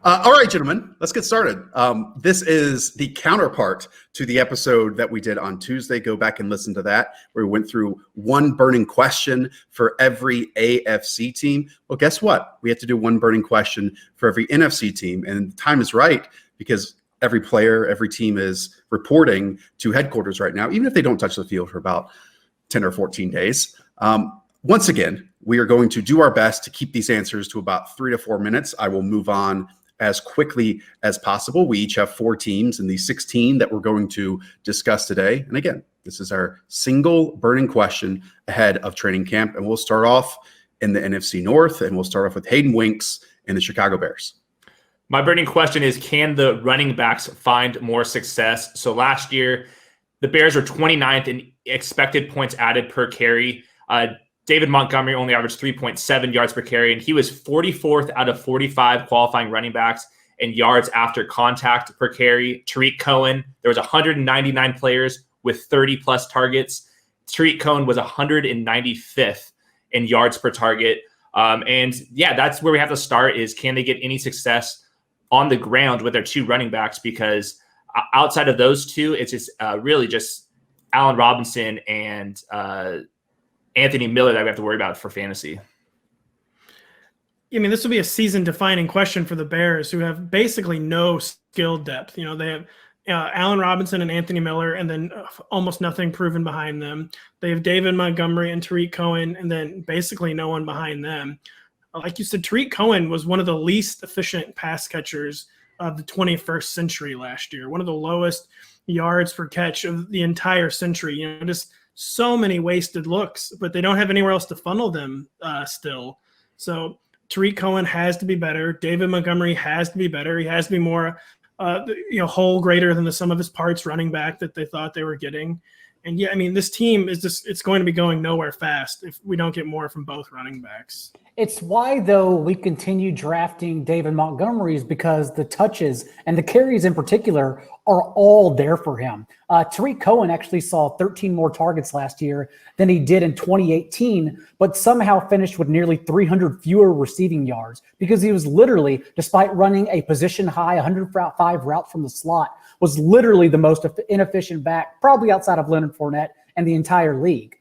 All right, gentlemen, let's get started. This is the counterpart to the episode that we did on Tuesday. Go back and listen to that, where we went through one burning question for every AFC team. Well, guess what? We have to do one burning question for every NFC team. And the time is right because every player, every team is reporting to headquarters right now, even if they don't touch the field for about 10 or 14 days. Once again, we are going to do our best to keep these answers to about 3 to 4 minutes. I will move on as quickly as possible. We each have 4 teams in the 16 that we're going to discuss today. And again, this is our single burning question ahead of training camp. And we'll start off in the NFC North, and we'll start off with Hayden Winks and the Chicago Bears. My burning question is, can the running backs find more success? So last year, the Bears were 29th in expected points added per carry. David Montgomery only averaged 3.7 yards per carry, and he was 44th out of 45 qualifying running backs in yards after contact per carry. Tariq Cohen, there was 199 players with 30-plus targets. Tariq Cohen was 195th in yards per target. That's where we have to start is, can they get any success on the ground with their 2 running backs? Because outside of those 2, it's just really just Allen Robinson and Anthony Miller that we have to worry about for fantasy. I mean, this will be a season-defining question for the Bears, who have basically no skill depth. You know, they have Allen Robinson and Anthony Miller, and then almost nothing proven behind them. They have David Montgomery and Tariq Cohen, and then basically no one behind them. Like you said, Tariq Cohen was one of the least efficient pass catchers of the 21st century last year, one of the lowest yards per catch of the entire century. You know, just so many wasted looks, but they don't have anywhere else to funnel them still. So Tariq Cohen has to be better. David Montgomery has to be better. He has to be more, whole greater than the sum of his parts running back that they thought they were getting. And yeah, I mean, this team is it's going to be going nowhere fast if we don't get more from both running backs. It's why, though, we continue drafting David Montgomery's, because the touches and the carries in particular are all there for him. Tariq Cohen actually saw 13 more targets last year than he did in 2018, but somehow finished with nearly 300 fewer receiving yards because he was literally, despite running a position-high 105 route from the slot, was literally the most inefficient back, probably outside of Leonard Fournette and the entire league.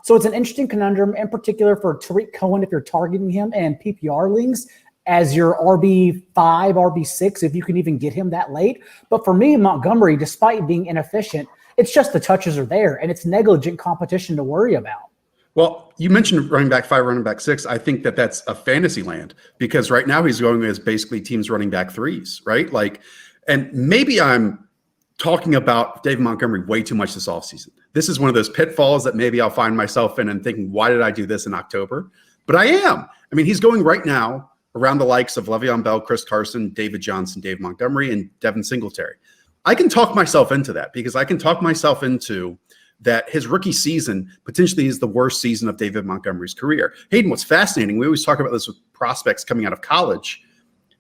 So it's an interesting conundrum, in particular for Tariq Cohen, if you're targeting him in PPR leagues as your RB5, RB6, if you can even get him that late. But for me, Montgomery, despite being inefficient, it's just the touches are there, and it's negligent competition to worry about. Well, you mentioned running back 5, running back 6. I think that's a fantasy land, because right now he's going as basically teams running back 3s, right? And maybe I'm talking about David Montgomery way too much this offseason. This is one of those pitfalls that maybe I'll find myself in and thinking, why did I do this in October? But I am. I mean, he's going right now around the likes of Le'Veon Bell, Chris Carson, David Johnson, Dave Montgomery, and Devin Singletary. I can talk myself into that, because I can talk myself into that his rookie season potentially is the worst season of David Montgomery's career. Hayden, what's fascinating, we always talk about this with prospects coming out of college.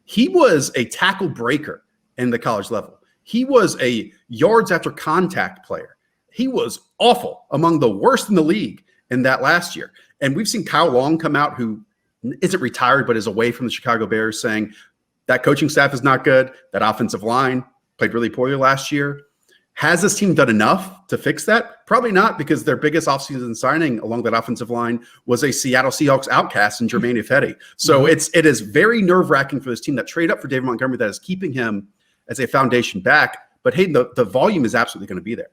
He was a tackle breaker in the college level. He was a yards after contact player. He was awful, among the worst in the league in that last year. And we've seen Kyle Long come out, who isn't retired but is away from the Chicago Bears, saying that coaching staff is not good. That offensive line played really poorly last year. Has this team done enough to fix that? Probably not, because their biggest offseason signing along that offensive line was a Seattle Seahawks outcast in Jermaine Ifedi. So it is very nerve-wracking for this team that trade up for David Montgomery, that is keeping him as a foundation back. But Hayden, the volume is absolutely going to be there.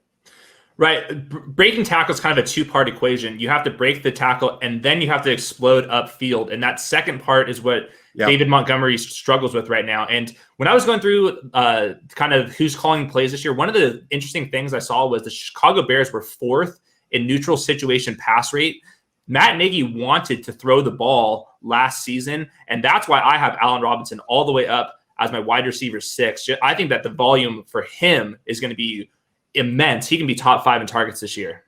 Right. Breaking tackle is kind of a 2-part equation. You have to break the tackle, and then you have to explode upfield. And that second part is what David Montgomery struggles with right now. And when I was going through kind of who's calling plays this year, one of the interesting things I saw was the Chicago Bears were 4th in neutral situation pass rate. Matt Nagy wanted to throw the ball last season, and that's why I have Allen Robinson all the way up as my wide receiver 6. I think that the volume for him is going to be immense. He can be top 5 in targets this year.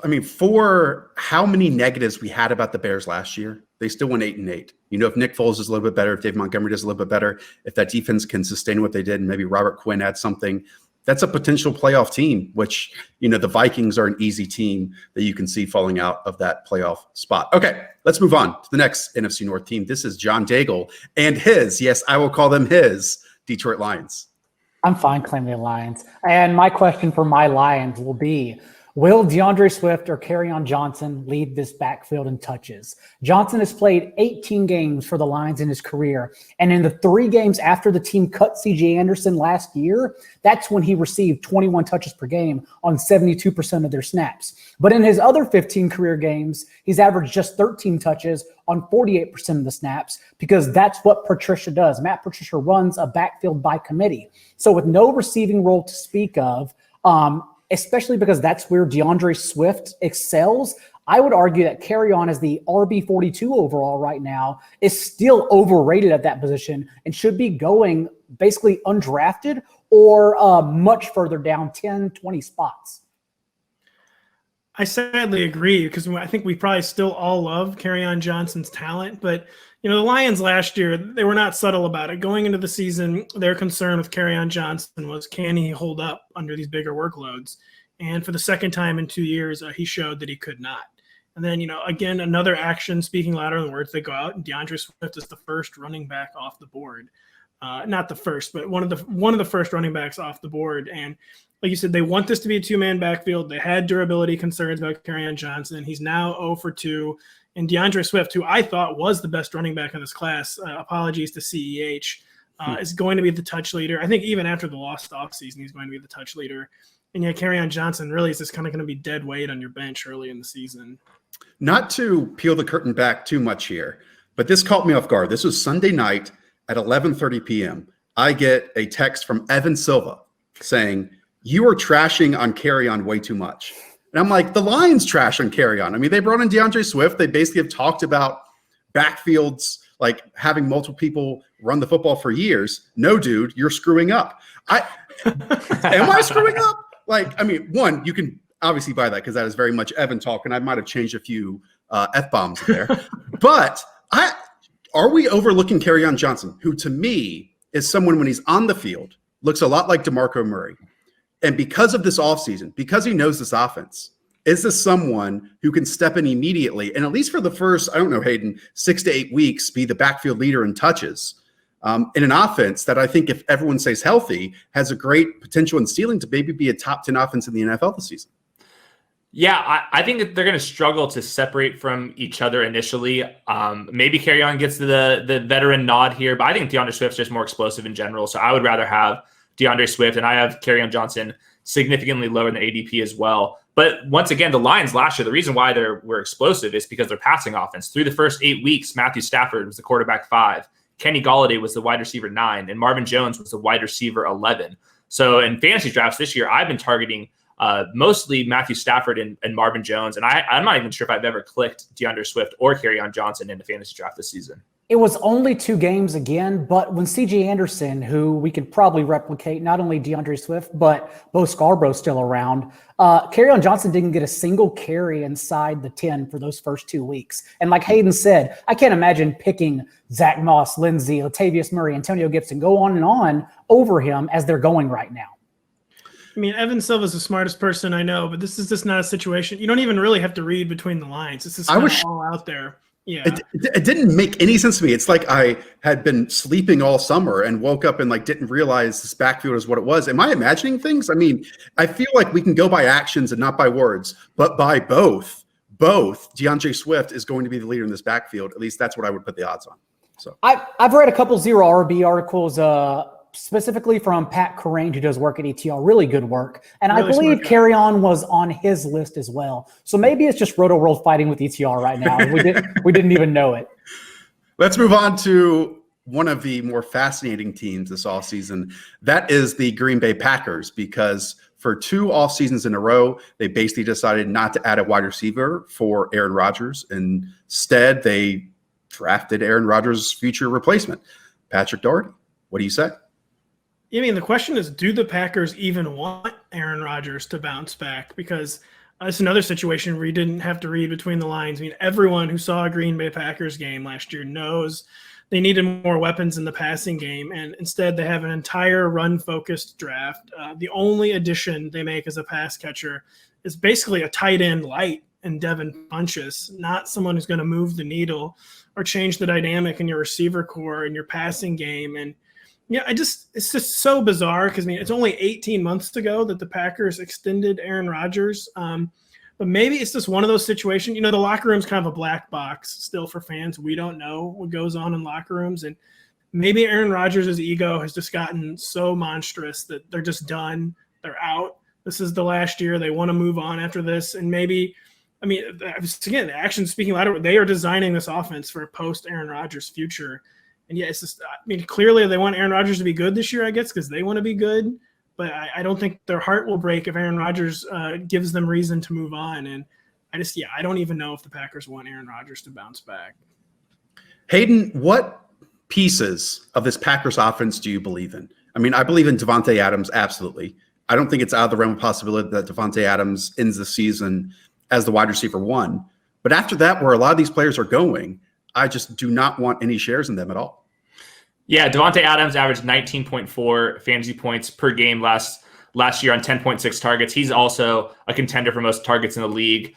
I mean, for how many negatives we had about the Bears last year, they still went 8-8. You know, if Nick Foles is a little bit better, if Dave Montgomery does a little bit better, if that defense can sustain what they did, and maybe Robert Quinn adds something, that's a potential playoff team, which, the Vikings are an easy team that you can see falling out of that playoff spot. Okay, let's move on to the next NFC North team. This is John Daigle and his, yes, I will call them his, Detroit Lions. I'm fine claiming the Lions. And my question for my Lions will be, will DeAndre Swift or Kerryon Johnson lead this backfield in touches? Johnson has played 18 games for the Lions in his career. And in the 3 games after the team cut C.J. Anderson last year, that's when he received 21 touches per game on 72% of their snaps. But in his other 15 career games, he's averaged just 13 touches on 48% of the snaps, because that's what Patricia does. Matt Patricia runs a backfield by committee. So with no receiving role to speak of, especially because that's where DeAndre Swift excels, I would argue that Kerryon, as the RB42 overall right now, is still overrated at that position and should be going basically undrafted or much further down, 10, 20 spots. I sadly agree, because I think we probably still all love Kerryon Johnson's talent, but the Lions last year, they were not subtle about it. Going into the season, their concern with Kerryon Johnson was, can he hold up under these bigger workloads? And for the second time in 2 years, he showed that he could not. And then, again, another action speaking louder than words. They go out, and DeAndre Swift is the first running back off the board. Not the first, but one of the first running backs off the board. And like you said, they want this to be a 2-man backfield. They had durability concerns about Kerryon Johnson. He's now 0 for 2. And DeAndre Swift, who I thought was the best running back in this class, apologies to CEH, is going to be the touch leader. I think even after the lost offseason, he's going to be the touch leader. And Kerryon Johnson really is just kind of going to be dead weight on your bench early in the season. Not to peel the curtain back too much here, but this caught me off guard. This was Sunday night at 11:30 p.m. I get a text from Evan Silva saying, "You are trashing on Kerryon way too much." And I'm like, the Lions trash on Kerryon. I mean, they brought in DeAndre Swift. They basically have talked about backfields, like having multiple people run the football for years. No, dude, you're screwing up. Am I screwing up? One, you can obviously buy that because that is very much Evan talk, and I might have changed a few F-bombs there. But are we overlooking Kerryon Johnson, who to me is someone, when he's on the field, looks a lot like DeMarco Murray? And because of this offseason, because he knows this offense, is this someone who can step in immediately and, at least for the first, I don't know, Hayden, 6 to 8 weeks, be the backfield leader in touches in an offense that I think, if everyone stays healthy, has a great potential and ceiling to maybe be a top 10 offense in the NFL this season? Yeah, I think that they're going to struggle to separate from each other initially. Maybe Kerryon gets the veteran nod here, but I think DeAndre Swift's just more explosive in general. So I would rather have DeAndre Swift, and I have Kerryon Johnson significantly lower in the ADP as well. But once again, the Lions last year, the reason why they were explosive is because their passing offense. Through the first 8 weeks, Matthew Stafford was the quarterback 5, Kenny Golladay was the wide receiver 9, and Marvin Jones was the wide receiver 11. So in fantasy drafts this year, I've been targeting mostly Matthew Stafford and Marvin Jones, and I'm not even sure if I've ever clicked DeAndre Swift or Kerryon Johnson in the fantasy draft this season. It was only 2 games again, but when C.J. Anderson, who we could probably replicate, not only DeAndre Swift, but Bo Scarborough's still around, Kerryon Johnson didn't get a single carry inside the 10 for those first 2 weeks. And like Hayden said, I can't imagine picking Zach Moss, Lindsey, Latavius Murray, Antonio Gibson, go on and on over him as they're going right now. I mean, Evan Silva's the smartest person I know, but this is just not a situation. You don't even really have to read between the lines. This is all out there. Yeah, it didn't make any sense to me. It's like I had been sleeping all summer and woke up and didn't realize this backfield is what it was. Am I imagining things? I mean, I feel like we can go by actions and not by words, but by both. DeAndre Swift is going to be the leader in this backfield. At least that's what I would put the odds on. So I've read a couple Zero RB articles, specifically from Pat Corain, who does work at ETR, really good work. And really I believe Kerryon was on his list as well. So maybe it's just Rotoworld fighting with ETR right now. We didn't even know it. Let's move on to one of the more fascinating teams this offseason. That is the Green Bay Packers, because for 2 off seasons in a row, they basically decided not to add a wide receiver for Aaron Rodgers. Instead, they drafted Aaron Rodgers' future replacement, Patrick Doherty. What do you say? I mean, the question is, do the Packers even want Aaron Rodgers to bounce back? Because it's another situation where you didn't have to read between the lines. I mean, everyone who saw a Green Bay Packers game last year knows they needed more weapons in the passing game, and instead they have an entire run-focused draft. The only addition they make as a pass catcher is basically a tight end light in Devin Funchess, not someone who's going to move the needle or change the dynamic in your receiver core and your passing game. And yeah, it's just so bizarre because, I mean, it's only 18 months ago that the Packers extended Aaron Rodgers. But maybe it's just one of those situations. The locker room's kind of a black box still for fans. We don't know what goes on in locker rooms. And maybe Aaron Rodgers' ego has just gotten so monstrous that they're just done. They're out. This is the last year. They want to move on after this. And maybe, I mean, again, the actions speaking louder. They are designing this offense for a post-Aaron Rodgers future. And yeah, it's just, I mean, clearly they want Aaron Rodgers to be good this year, I guess, because they want to be good. But I don't think their heart will break if Aaron Rodgers gives them reason to move on. And I don't even know if the Packers want Aaron Rodgers to bounce back. Hayden, what pieces of this Packers offense do you believe in? I mean, I believe in Devontae Adams, absolutely. I don't think it's out of the realm of possibility that Devontae Adams ends the season as the wide receiver 1. But after that, where a lot of these players are going, I just do not want any shares in them at all. Yeah, Devontae Adams averaged 19.4 fantasy points per game last year on 10.6 targets. He's also a contender for most targets in the league.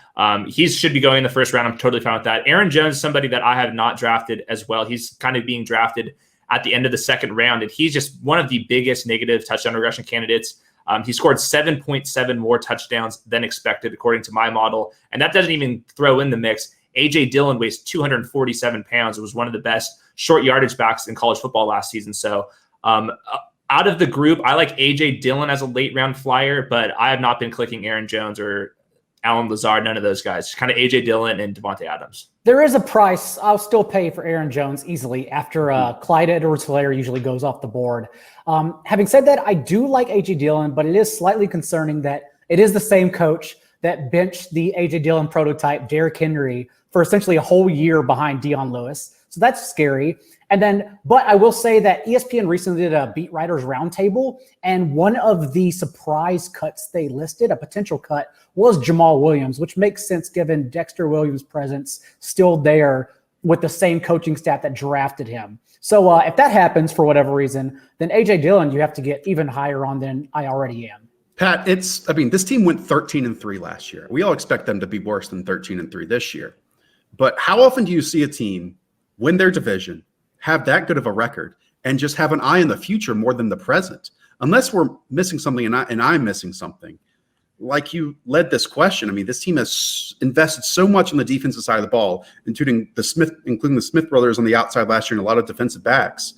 He should be going in the first round. I'm totally fine with that. Aaron Jones is somebody that I have not drafted as well. He's kind of being drafted at the end of the second round, and he's just one of the biggest negative touchdown regression candidates. He scored 7.7 more touchdowns than expected, according to my model, and that doesn't even throw in the mix A.J. Dillon weighs 247 pounds. It was one of the best short yardage backs in college football last season. So out of the group, I like A.J. Dillon as a late round flyer, but I have not been clicking Aaron Jones or Alan Lazard, none of those guys. Just kind of A.J. Dillon and Devontae Adams. There is a price I'll still pay for Aaron Jones easily after Clyde Edwards-Helaire usually goes off the board. Having said that, I do like A.J. Dillon, but it is slightly concerning that it is the same coach that benched the A.J. Dillon prototype, Derrick Henry, for essentially a whole year behind Dion Lewis. So that's scary. But I will say that ESPN recently did a beat writers roundtable, and one of the surprise cuts they listed, a potential cut, was Jamal Williams, which makes sense given Dexter Williams' presence still there with the same coaching staff that drafted him. So if that happens for whatever reason, then A.J. Dillon you have to get even higher on than I already am. Pat, this team went 13-3 last year. We all expect them to be worse than 13-3 this year. But how often do you see a team win their division, have that good of a record, and just have an eye on the future more than the present? Unless we're missing something and I'm missing something. Like you led this question, I mean, this team has invested so much on the defensive side of the ball, including the Smith brothers on the outside last year and a lot of defensive backs.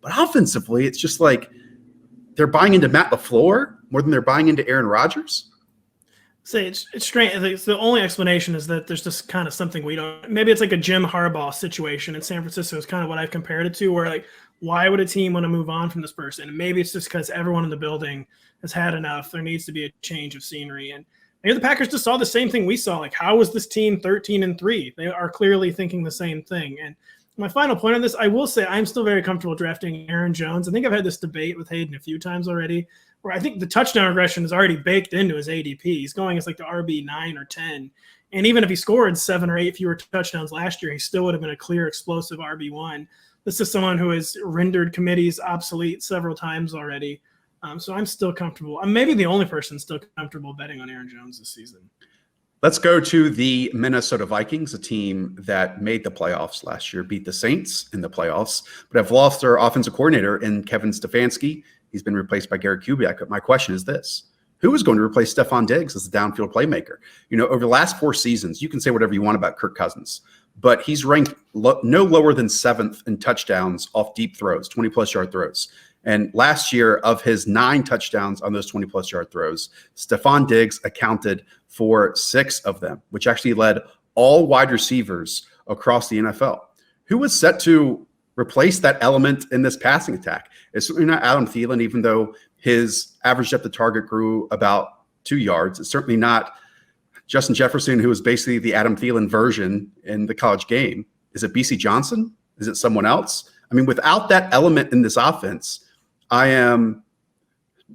But offensively, it's just like they're buying into Matt LaFleur more than they're buying into Aaron Rodgers. Say it's strange. It's the only explanation is that there's just kind of something we don't. Maybe it's like a Jim Harbaugh situation in San Francisco is kind of what I've compared it to. Where like, why would a team want to move on from this person? And maybe it's just because everyone in the building has had enough. There needs to be a change of scenery. And maybe the Packers just saw the same thing we saw. Like, how was this team 13-3? They are clearly thinking the same thing. And my final point on this, I will say I'm still very comfortable drafting Aaron Jones. I think I've had this debate with Hayden a few times already, where I think the touchdown regression is already baked into his ADP. He's going as like the RB 9 or 10. And even if he scored 7 or 8 fewer touchdowns last year, he still would have been a clear explosive RB1. This is someone who has rendered committees obsolete several times already. So I'm still comfortable. I'm maybe the only person still comfortable betting on Aaron Jones this season. Let's go to the Minnesota Vikings, a team that made the playoffs last year, beat the Saints in the playoffs, but have lost their offensive coordinator in Kevin Stefanski. He's been replaced by Garrett Kubiak. My question is this. Who is going to replace Stephon Diggs as the downfield playmaker? You know, over the last 4 seasons, you can say whatever you want about Kirk Cousins, but he's ranked no lower than 7th in touchdowns off deep throws, 20-plus yard throws. And last year, of his 9 touchdowns on those 20-plus yard throws, Stephon Diggs accounted for 6 of them, which actually led all wide receivers across the NFL. Who was set to replace that element in this passing attack? It's certainly not Adam Thielen, even though his average depth of target grew about 2 yards. It's certainly not Justin Jefferson, who was basically the Adam Thielen version in the college game. Is it BC Johnson? Is it someone else? I mean, without that element in this offense, I am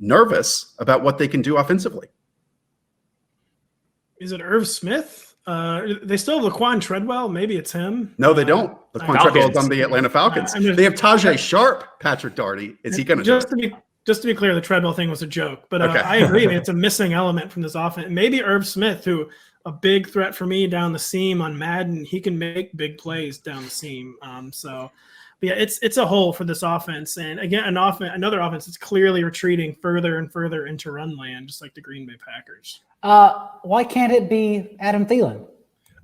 nervous about what they can do offensively. Is it Irv Smith? They still have Laquan Treadwell. Maybe it's him. No, they don't. Laquan Treadwell is on the Atlanta Falcons. They have Tajay Sharp, Patrick Daugherty. Is he going to Just to be clear, the Treadwell thing was a joke. But okay. I agree. It's a missing element from this offense. Maybe Irv Smith, who a big threat for me down the seam on Madden. He can make big plays down the seam. But yeah, it's a hole for this offense. And again, another offense that's clearly retreating further and further into run land, just like the Green Bay Packers. Why can't it be Adam Thielen?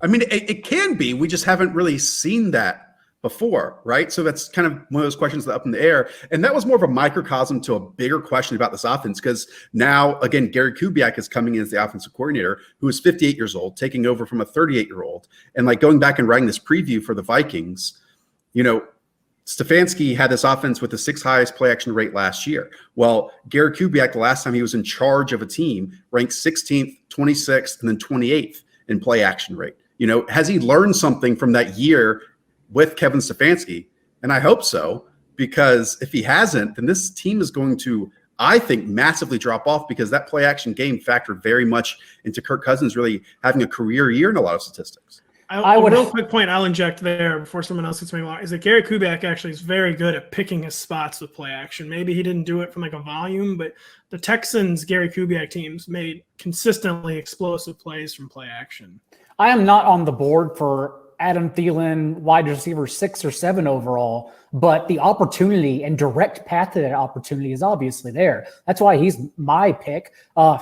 I mean, it can be. We just haven't really seen that before, right? So that's kind of one of those questions that are up in the air. And that was more of a microcosm to a bigger question about this offense, because now, again, Gary Kubiak is coming in as the offensive coordinator, who is 58 years old, taking over from a 38-year-old. And like going back and writing this preview for the Vikings, you know, Stefanski had this offense with the 6th highest play action rate last year. Well, Gary Kubiak, the last time he was in charge of a team, ranked 16th, 26th, and then 28th in play action rate. You know, has he learned something from that year with Kevin Stefanski? And I hope so, because if he hasn't, then this team is going to, I think, massively drop off, because that play action game factored very much into Kirk Cousins really having a career year in a lot of statistics. Real quick point I'll inject there before someone else gets me wrong is that Gary Kubiak actually is very good at picking his spots with play action. Maybe he didn't do it from like a volume, but the Texans' Gary Kubiak teams made consistently explosive plays from play action. I am not on the board for Adam Thielen, wide receiver 6 or 7 overall, but the opportunity and direct path to that opportunity is obviously there. That's why he's my pick.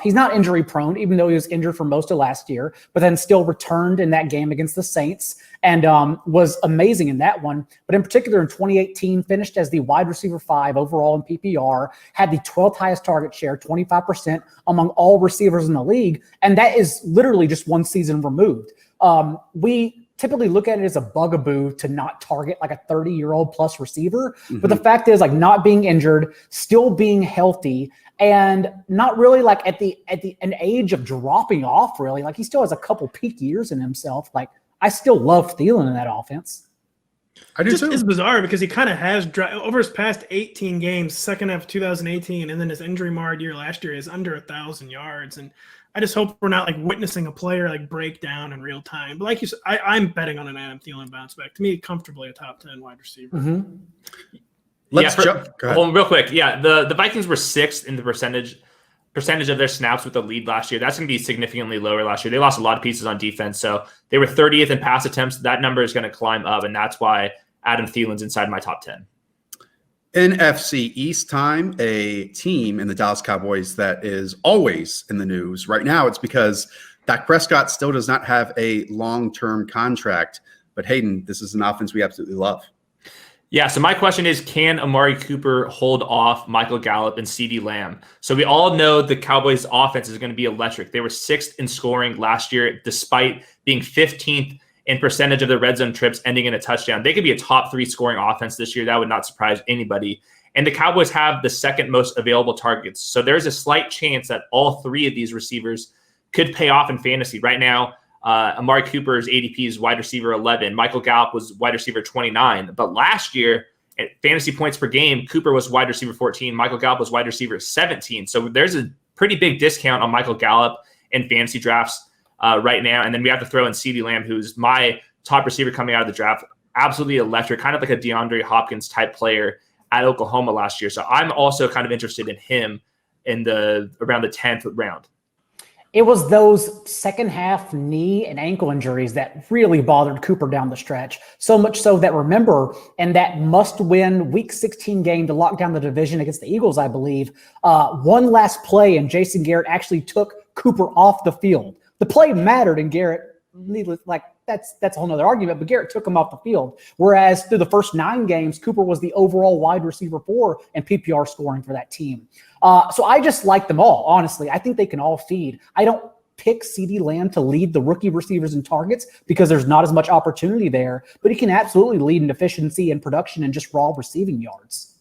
He's not injury prone, even though he was injured for most of last year, but then still returned in that game against the Saints and was amazing in that one. But in particular, in 2018, finished as the wide receiver 5 overall in PPR, had the 12th highest target share, 25% among all receivers in the league. And that is literally just one season removed. We typically look at it as a bugaboo to not target like a 30-year-old plus receiver. Mm-hmm. But the fact is, like, not being injured, still being healthy, and not really like at an age of dropping off, really. Like, he still has a couple peak years in himself. Like, I still love Thielen in that offense. I do too. It's bizarre because he kind of has over his past 18 games, second half of 2018, and then his injury marred year last year is under 1,000 yards. And I just hope we're not like witnessing a player like break down in real time. But like you said, I'm betting on an Adam Thielen bounce back. To me, comfortably a top 10 wide receiver. Mm-hmm. Let's jump. Hold on, real quick. Yeah, the Vikings were 6th in the percentage of their snaps with the lead last year. That's going to be significantly lower last year. They lost a lot of pieces on defense, so they were 30th in pass attempts. That number is going to climb up, and that's why Adam Thielen's inside my top 10. NFC East time, a team in the Dallas Cowboys that is always in the news. Right now, it's because Dak Prescott still does not have a long-term contract. But Hayden, this is an offense we absolutely love. Yeah, so my question is, can Amari Cooper hold off Michael Gallup and CeeDee Lamb? So we all know the Cowboys' offense is going to be electric. They were 6th in scoring last year, despite being 15th in percentage of their red zone trips ending in a touchdown. They could be a top 3 scoring offense this year. That would not surprise anybody. And the Cowboys have the 2nd most available targets. So there's a slight chance that all 3 of these receivers could pay off in fantasy. Right now, Amari Cooper's ADP is wide receiver 11. Michael Gallup was wide receiver 29. But last year, at fantasy points per game, Cooper was wide receiver 14. Michael Gallup was wide receiver 17. So there's a pretty big discount on Michael Gallup in fantasy drafts right now. And then we have to throw in CeeDee Lamb, who's my top receiver coming out of the draft. Absolutely electric, kind of like a DeAndre Hopkins type player at Oklahoma last year. So I'm also kind of interested in him in around the 10th round. It was those second half knee and ankle injuries that really bothered Cooper down the stretch. So much so that, remember, in that must-win Week 16 game to lock down the division against the Eagles, I believe, one last play and Jason Garrett actually took Cooper off the field. The play mattered, and Garrett, that's a whole nother argument, but Garrett took him off the field. Whereas through the first 9 games, Cooper was the overall wide receiver 4 in PPR scoring for that team. So I just like them all, honestly. I think they can all feed. I don't pick CeeDee Lamb to lead the rookie receivers in targets because there's not as much opportunity there, but he can absolutely lead in efficiency and production and just raw receiving yards.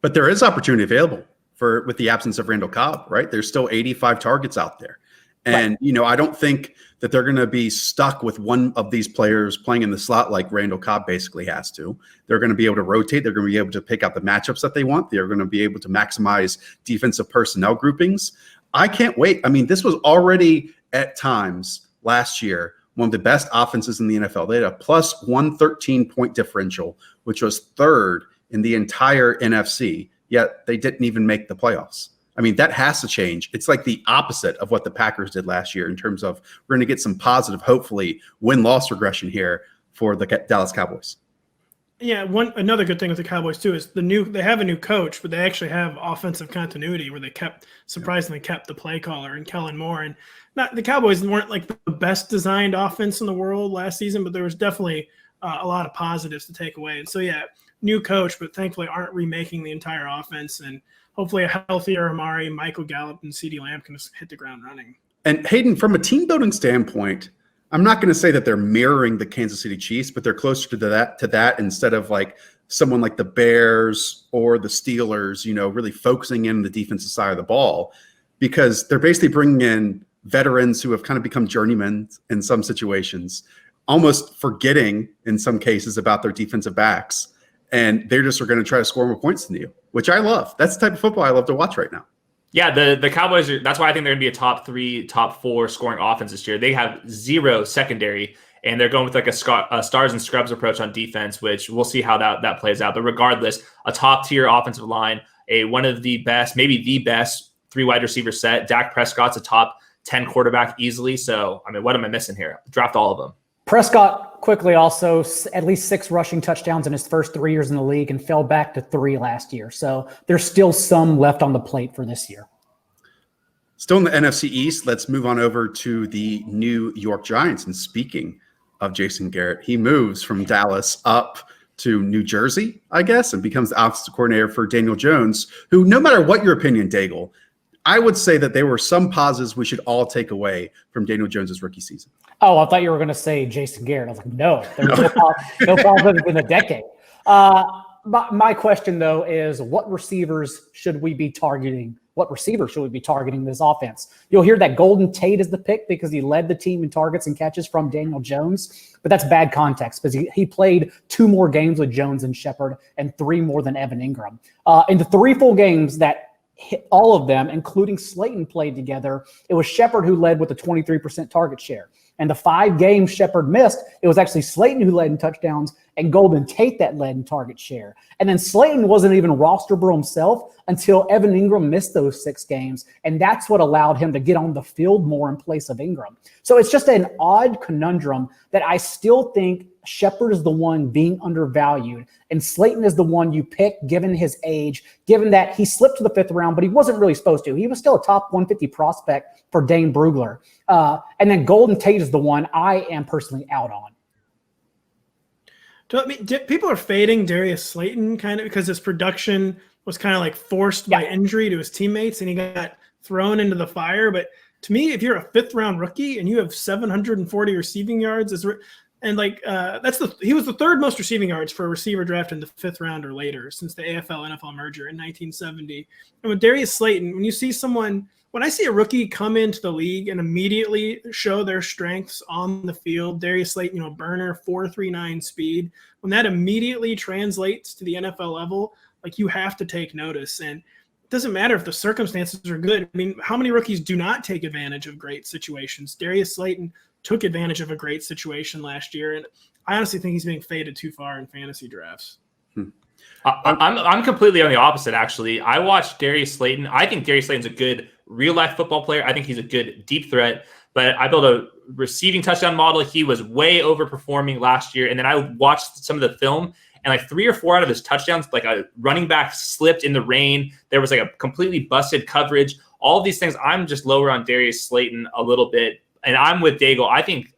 But there is opportunity available with the absence of Randall Cobb, right? There's still 85 targets out there. And, I don't think that they're going to be stuck with one of these players playing in the slot like Randall Cobb basically has to. They're going to be able to rotate. They're going to be able to pick out the matchups that they want. They're going to be able to maximize defensive personnel groupings. I can't wait. I mean, this was already at times last year one of the best offenses in the NFL. They had a plus 113-point differential, which was third in the entire NFC, yet they didn't even make the playoffs. I mean, that has to change. It's like the opposite of what the Packers did last year in terms of we're going to get some positive, hopefully, win-loss regression here for the Dallas Cowboys. Yeah, another good thing with the Cowboys too is they have a new coach, but they actually have offensive continuity where they surprisingly kept the play caller and Kellen Moore. And the Cowboys weren't like the best designed offense in the world last season, but there was definitely a lot of positives to take away. And so yeah, new coach, but thankfully aren't remaking the entire offense, and hopefully a healthier Amari, Michael Gallup, and CeeDee Lamb can just hit the ground running. And Hayden, from a team building standpoint, I'm not going to say that they're mirroring the Kansas City Chiefs, but they're closer to that instead of like someone like the Bears or the Steelers, really focusing in the defensive side of the ball, because they're basically bringing in veterans who have kind of become journeymen in some situations, almost forgetting in some cases about their defensive backs. And they're just are going to try to score more points than you, which I love. That's the type of football I love to watch right now. Yeah, the Cowboys that's why I think they're going to be a top 3, top 4 scoring offense this year. They have 0 secondary, and they're going with like a stars and scrubs approach on defense, which we'll see how that plays out. But regardless, a top tier offensive line, one of the best, maybe the best 3 wide receiver set. Dak Prescott's a top 10 quarterback easily. So, I mean, what am I missing here? Draft all of them. Prescott quickly also at least 6 rushing touchdowns in his first 3 years in the league and fell back to 3 last year. So there's still some left on the plate for this year. Still in the NFC East, let's move on over to the New York Giants. And speaking of Jason Garrett, he moves from Dallas up to New Jersey, I guess, and becomes the offensive coordinator for Daniel Jones, who, no matter what your opinion, Daigle, I would say that there were some positives we should all take away from Daniel Jones's rookie season. Oh, I thought you were going to say Jason Garrett. I was like, no, there's no positives in a decade. My question, though, is what receivers should we be targeting? What receiver should we be targeting this offense? You'll hear that Golden Tate is the pick because he led the team in targets and catches from Daniel Jones, but that's bad context because he played 2 more games with Jones and Shepard and 3 more than Evan Ingram. In the 3 full games that hit all of them, including Slayton, played together, it was Shepard who led with a 23% target share. And the 5 games Shepard missed, it was actually Slayton who led in touchdowns and Golden Tate that led in target share. And then Slayton wasn't even rosterable himself until Evan Ingram missed those 6 games. And that's what allowed him to get on the field more in place of Ingram. So it's just an odd conundrum that I still think Shepard is the one being undervalued and Slayton is the one you pick given his age, given that he slipped to the 5th round, but he wasn't really supposed to. He was still a top 150 prospect for Dane Brugler. And then Golden Tate is the one I am personally out on. People are fading Darius Slayton kind of because his production was kind of like forced by injury to his teammates and he got thrown into the fire. But to me, if you're a 5th round rookie and you have 740 receiving yards, and he was the 3rd most receiving yards for a receiver drafted in the 5th round or later since the AFL-NFL merger in 1970. And with Darius Slayton, when I see a rookie come into the league and immediately show their strengths on the field, Darius Slayton, burner 4.39 speed, when that immediately translates to the NFL level, like you have to take notice. And it doesn't matter if the circumstances are good. I mean, how many rookies do not take advantage of great situations? Darius Slayton took advantage of a great situation last year, and I honestly think he's being faded too far in fantasy drafts. I'm completely on the opposite, actually. I watched Darius Slayton. I think Darius Slayton's a good real-life football player. I think he's a good deep threat, but I built a receiving touchdown model. He was way overperforming last year, and then I watched some of the film, and like 3 or 4 out of his touchdowns, like a running back slipped in the rain. There was like a completely busted coverage. All of these things, I'm just lower on Darius Slayton a little bit, and I'm with Daigle. I think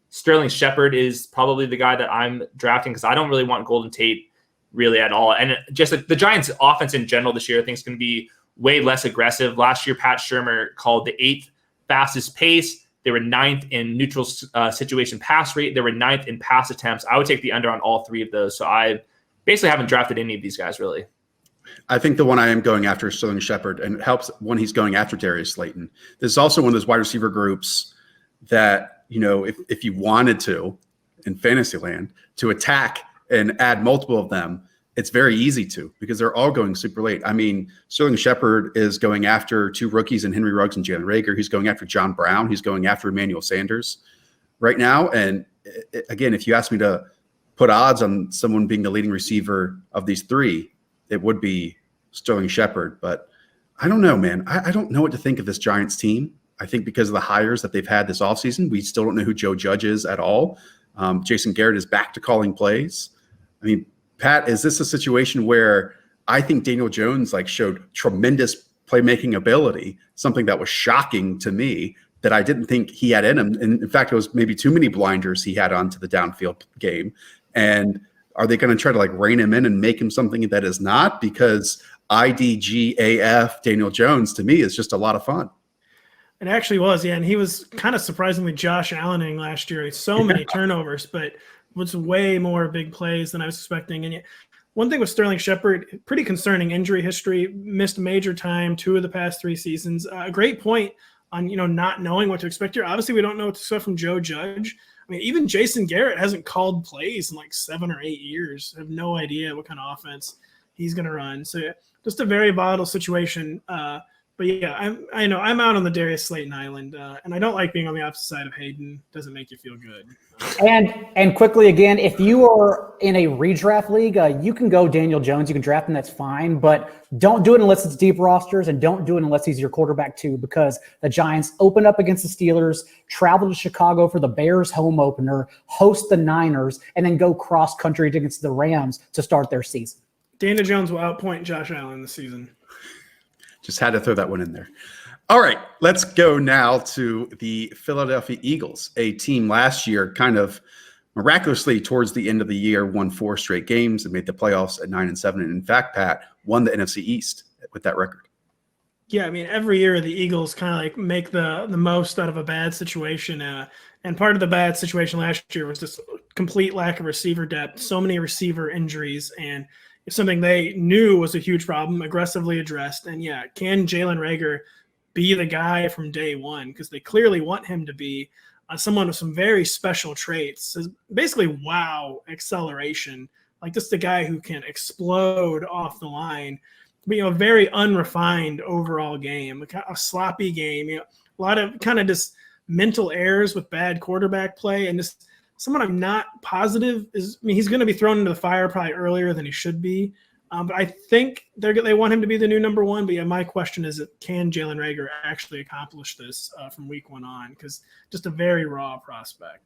Sterling Shepard is probably the guy that I'm drafting because I don't really want Golden Tate really at all. And just like the Giants offense in general this year, I think is going to be way less aggressive. Last year, Pat Shurmur called the 8th fastest pace. They were 9th in neutral situation pass rate. They were 9th in pass attempts. I would take the under on all 3 of those. So I basically haven't drafted any of these guys really. I think the one I am going after is Sterling Shepard, and it helps when he's going after Darius Slayton. This is also one of those wide receiver groups that, if you wanted to, in fantasy land, to attack and add multiple of them, it's very easy to because they're all going super late. I mean, Sterling Shepard is going after 2 rookies in Henry Ruggs and Jalen Reagor. He's going after John Brown. He's going after Emmanuel Sanders. right now. And again, if you ask me to put odds on someone being the leading receiver of these three, it would be Sterling Shepard. But I don't know, man. I don't know what to think of this Giants team. I think because of the hires that they've had this offseason, we still don't know who Joe Judge is at all. Jason Garrett is back to calling plays. I mean, Pat, is this a situation where I think Daniel Jones showed tremendous playmaking ability, something that was shocking to me that I didn't think he had in him. And in fact, it was maybe too many blinders he had onto the downfield game. And are they going to try to rein him in and make him something that is not? Because IDGAF Daniel Jones to me is just a lot of fun. It actually was, yeah. And he was kind of surprisingly Josh Allening last year. So many turnovers, but was way more big plays than I was expecting. And yet, one thing with Sterling Shepard, pretty concerning injury history, missed major time 2 of the past 3 seasons. A great point on, not knowing what to expect here. Obviously, we don't know what to expect from Joe Judge. I mean, even Jason Garrett hasn't called plays in 7 or 8 years. I have no idea what kind of offense he's going to run. So just a very volatile situation. But yeah, I know I'm out on the Darius Slayton Island, and I don't like being on the opposite side of Hayden. Doesn't make you feel good. And quickly again, if you are in a redraft league, you can go Daniel Jones. You can draft him. That's fine, but don't do it unless it's deep rosters, and don't do it unless he's your quarterback too, because the Giants open up against the Steelers, travel to Chicago for the Bears home opener, host the Niners, and then go cross country against the Rams to start their season. Daniel Jones will outpoint Josh Allen this season. Just had to throw that one in there. All right, let's go now to the Philadelphia Eagles, a team last year kind of miraculously towards the end of the year won 4 straight games and made the playoffs at 9-7. And in fact, Pat won the NFC East with that record. Yeah, I mean, every year the Eagles kind of make the most out of a bad situation. And part of the bad situation last year was this complete lack of receiver depth, so many receiver injuries, and it's something they knew was a huge problem, aggressively addressed. And yeah, can Jalen Reagor be the guy from day one? Because they clearly want him to be someone with some very special traits. Basically, wow, acceleration. Just a guy who can explode off the line. But, very unrefined overall game, a sloppy game. A lot of kind of just mental errors with bad quarterback play, and just someone I'm not positive is. I mean, he's going to be thrown into the fire probably earlier than he should be. But I think they want him to be the new number 1. But yeah, my question is, can Jalen Reagor actually accomplish this from week 1 on? Because just a very raw prospect.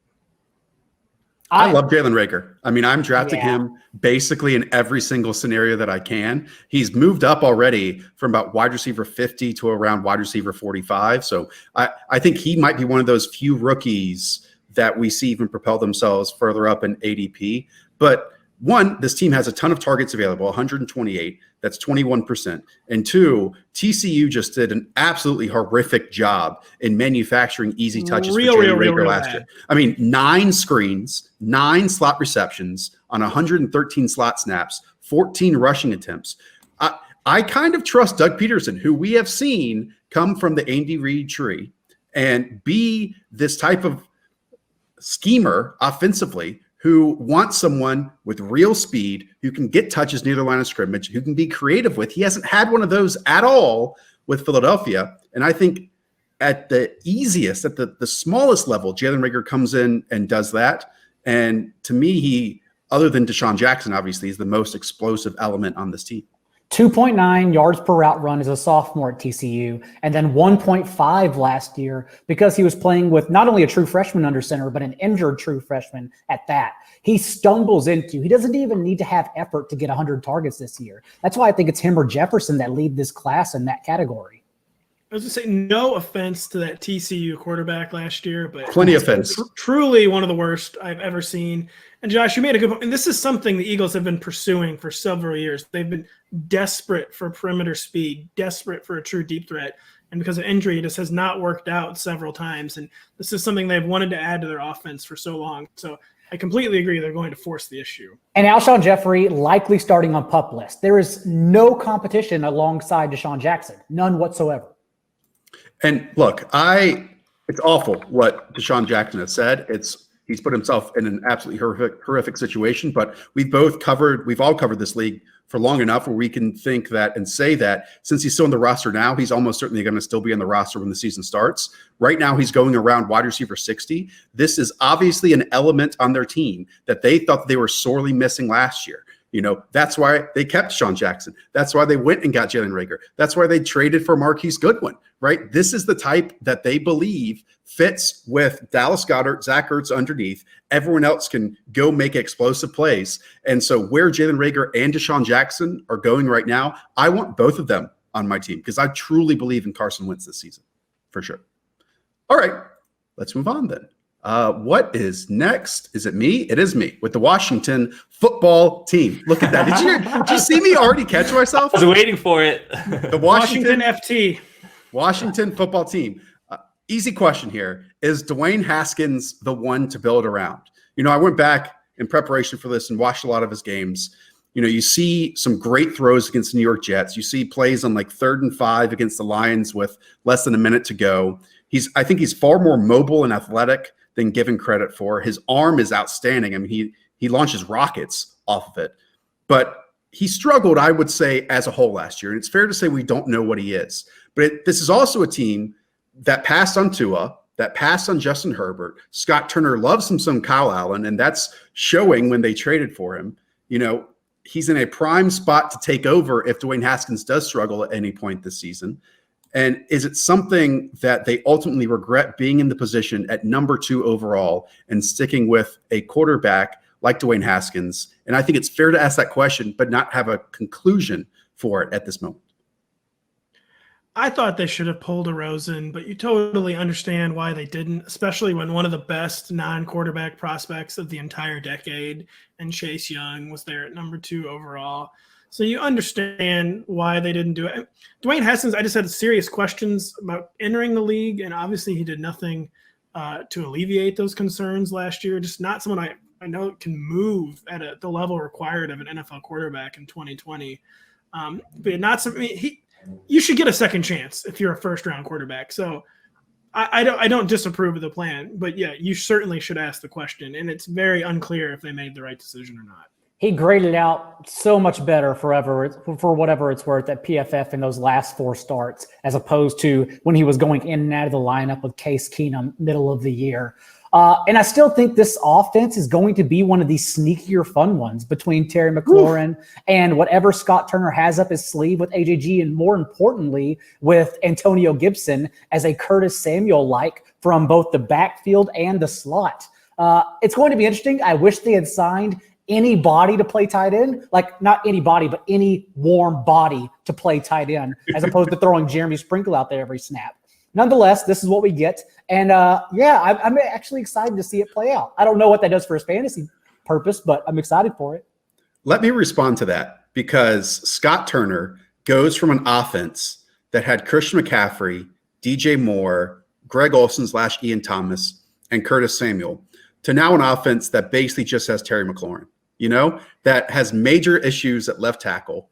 I love Jalen Reagor. I mean, I'm drafting him basically in every single scenario that I can. He's moved up already from about wide receiver 50 to around wide receiver 45. So I think he might be one of those few rookies that we see even propel themselves further up in ADP. But one, this team has a ton of targets available, 128. That's 21%. And 2, TCU just did an absolutely horrific job in manufacturing easy touches for Jalen Reagor last year. I mean, 9 screens, 9 slot receptions on 113 slot snaps, 14 rushing attempts. I kind of trust Doug Peterson, who we have seen come from the Andy Reid tree and be this type of schemer offensively, who wants someone with real speed, who can get touches near the line of scrimmage, who can be creative with. He hasn't had one of those at all with Philadelphia. And I think at the easiest, at the smallest level, Jalen Reagor comes in and does that. And to me, he, other than Deshaun Jackson, obviously, is the most explosive element on this team. 2.9 yards per route run as a sophomore at TCU, and then 1.5 last year because he was playing with not only a true freshman under center, but an injured true freshman at that. He he doesn't even need to have effort to get 100 targets this year. That's why I think it's him or Jefferson that lead this class in that category. I was going to say, no offense to that TCU quarterback last year, but plenty of offense. Truly one of the worst I've ever seen. And Josh, you made a good point. And this is something the Eagles have been pursuing for several years. They've been desperate for perimeter speed, desperate for a true deep threat. And because of injury, it just has not worked out several times. And this is something they've wanted to add to their offense for so long. So I completely agree they're going to force the issue. And Alshon Jeffrey likely starting on PUP list. There is no competition alongside Deshaun Jackson, none whatsoever. And look, it's awful what Deshaun Jackson has said. He's put himself in an absolutely horrific situation, but we've all covered this league for long enough where we can think that and say that since he's still in the roster now, he's almost certainly going to still be in the roster when the season starts. Right now, he's going around wide receiver 60. This is obviously an element on their team that they thought they were sorely missing last year. That's why they kept Sean Jackson. That's why they went and got Jalen Reagor. That's why they traded for Marquise Goodwin, right? This is the type that they believe fits with Dallas Goedert, Zach Ertz underneath. Everyone else can go make explosive plays. And so where Jalen Reagor and Deshaun Jackson are going right now, I want both of them on my team because I truly believe in Carson Wentz this season, for sure. All right, let's move on then. What is next? Is it me? It is me with the Washington football team. Look at that. Did you see me already catch myself? I was waiting for it. The Washington FT. Washington football team. Easy question here. Is Dwayne Haskins the one to build around? I went back in preparation for this and watched a lot of his games. You see some great throws against the New York Jets. You see plays on like 3rd and 5 against the Lions with less than a minute to go. I think he's far more mobile and athletic than given credit for. His arm is outstanding. I mean, he launches rockets off of it. But he struggled, I would say, as a whole last year. And it's fair to say we don't know what he is. But this is also a team that passed on Tua, that passed on Justin Herbert. Scott Turner loves him some Kyle Allen, and that's showing when they traded for him. He's in a prime spot to take over if Dwayne Haskins does struggle at any point this season. And is it something that they ultimately regret being in the position at number 2 overall and sticking with a quarterback like Dwayne Haskins? And I think it's fair to ask that question, but not have a conclusion for it at this moment. I thought they should have pulled a Rosen, but you totally understand why they didn't, especially when one of the best non-quarterback prospects of the entire decade and Chase Young was there at number 2 overall. So you understand why they didn't do it. Dwayne Haskins, I just had serious questions about entering the league, and obviously he did nothing to alleviate those concerns last year. Just not someone I know can move at the level required of an NFL quarterback in 2020. But not something you should get a second chance if you're a first-round quarterback. So I don't disapprove of the plan, but yeah, you certainly should ask the question, and it's very unclear if they made the right decision or not. He graded out so much better for whatever it's worth at PFF in those last 4 starts, as opposed to when he was going in and out of the lineup with Case Keenum middle of the year. And I still think this offense is going to be one of these sneakier fun ones between Terry McLaurin and whatever Scott Turner has up his sleeve with AJG, and more importantly, with Antonio Gibson as a Curtis Samuel-like from both the backfield and the slot. It's going to be interesting. I wish they had signed anybody to play tight end, like not anybody, but any warm body to play tight end, as opposed to throwing Jeremy Sprinkle out there every snap. Nonetheless, this is what we get. And I'm actually excited to see it play out. I don't know what that does for his fantasy purpose, but I'm excited for it. Let me respond to that, because Scott Turner goes from an offense that had Christian McCaffrey, DJ Moore, Greg Olsen / Ian Thomas, and Curtis Samuel to now an offense that basically just has Terry McLaurin, that has major issues at left tackle.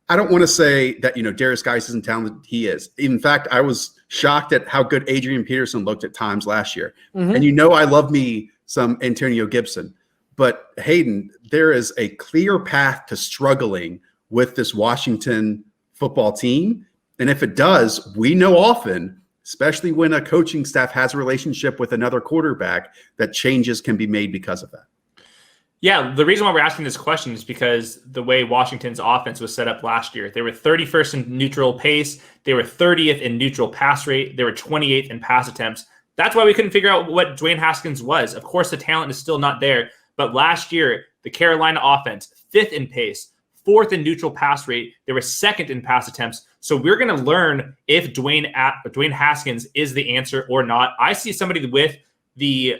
I don't want to say that, Darius Geis isn't talented. He is. In fact, I was shocked at how good Adrian Peterson looked at times last year. Mm-hmm. And I love me some Antonio Gibson. But Hayden, there is a clear path to struggling with this Washington football team. And if it does, we know often, especially when a coaching staff has a relationship with another quarterback, that changes can be made because of that. Yeah, the reason why we're asking this question is because the way Washington's offense was set up last year, they were 31st in neutral pace. They were 30th in neutral pass rate. They were 28th in pass attempts. That's why we couldn't figure out what Dwayne Haskins was. Of course, the talent is still not there. But last year, the Carolina offense, 5th in pace, 4th in neutral pass rate. They were 2nd in pass attempts. So we're going to learn if Dwayne Haskins is the answer or not. I see somebody with the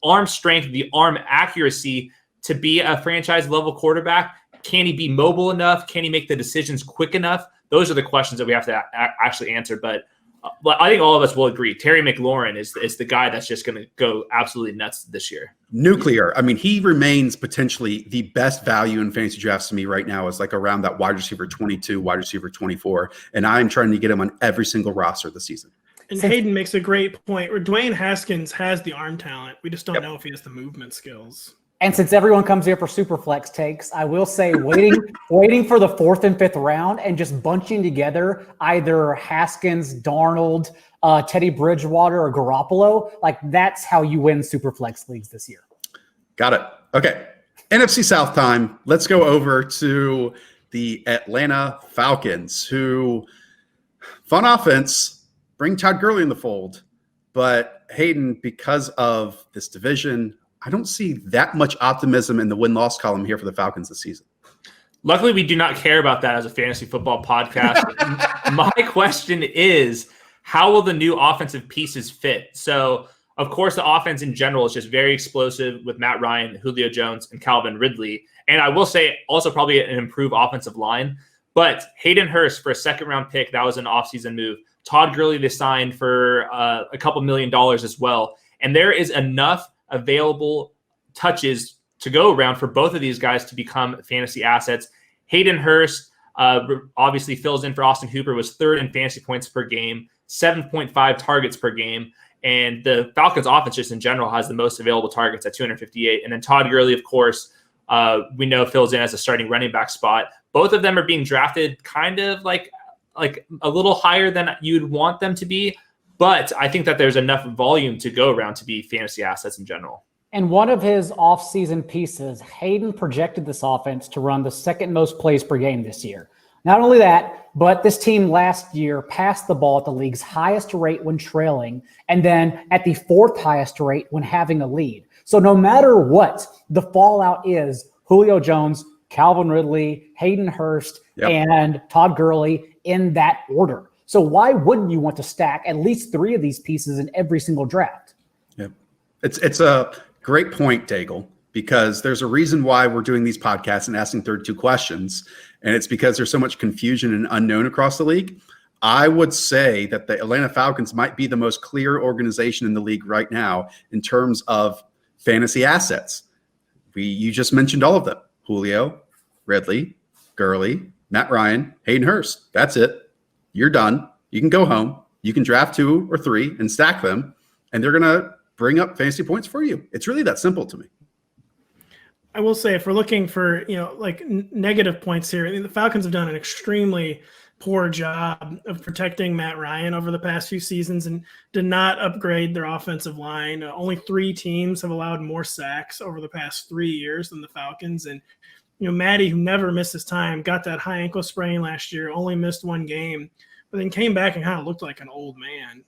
arm strength, the arm accuracy to be a franchise-level quarterback. Can he be mobile enough? Can he make the decisions quick enough? Those are the questions that we have to actually answer. But I think all of us will agree. Terry McLaurin is the guy that's just going to go absolutely nuts this year. Nuclear. I mean, he remains potentially the best value in fantasy drafts to me right now, is like around that wide receiver 22, wide receiver 24. And I'm trying to get him on every single roster this season. And Hayden makes a great point where Dwayne Haskins has the arm talent. We just don't know if he has the movement skills. And since everyone comes here for Superflex takes, I will say waiting for the 4th and 5th round and just bunching together either Haskins, Darnold, Teddy Bridgewater, or Garoppolo. Like, that's how you win Superflex leagues this year. Got it. Okay. NFC South time. Let's go over to the Atlanta Falcons, who, fun offense, bring Todd Gurley in the fold. But Hayden, because of this division, I don't see that much optimism in the win-loss column here for the Falcons this season. Luckily, we do not care about that as a fantasy football podcast. My question is, how will the new offensive pieces fit? So, of course, the offense in general is just very explosive with Matt Ryan, Julio Jones, and Calvin Ridley. And I will say also probably an improved offensive line. But Hayden Hurst for a second-round pick, that was an offseason move. Todd Gurley, they signed for a couple $1 million as well. And there is enough available touches to go around for both of these guys to become fantasy assets. Hayden Hurst obviously fills in for Austin Hooper, was 3rd in fantasy points per game, 7.5 targets per game. And the Falcons offense just in general has the most available targets at 258. And then Todd Gurley, of course, we know fills in as a starting running back spot. Both of them are being drafted kind of like a little higher than you'd want them to be. But I think that there's enough volume to go around to be fantasy assets in general. And one of his offseason pieces, Hayden projected this offense to run the 2nd most plays per game this year. Not only that, but this team last year passed the ball at the league's highest rate when trailing, and then at the 4th highest rate when having a lead. So no matter what, the fallout is Julio Jones, Calvin Ridley, Hayden Hurst, and Todd Gurley in that order. So why wouldn't you want to stack at least 3 of these pieces in every single draft? Yeah, it's a great point, Daigle, because there's a reason why we're doing these podcasts and asking 32 questions, and it's because there's so much confusion and unknown across the league. I would say that the Atlanta Falcons might be the most clear organization in the league right now in terms of fantasy assets. You just mentioned all of them: Julio, Ridley, Gurley, Matt Ryan, Hayden Hurst. That's it. You're done. You can go home. You can draft 2 or 3 and stack them, and they're going to bring up fantasy points for you. It's really that simple to me. I will say, if we're looking for, negative points here, the Falcons have done an extremely poor job of protecting Matt Ryan over the past few seasons and did not upgrade their offensive line. Only 3 teams have allowed more sacks over the past 3 years than the Falcons. And, Matty, who never missed his time, got that high ankle sprain last year, only missed 1 game, but then came back and kind of looked like an old man.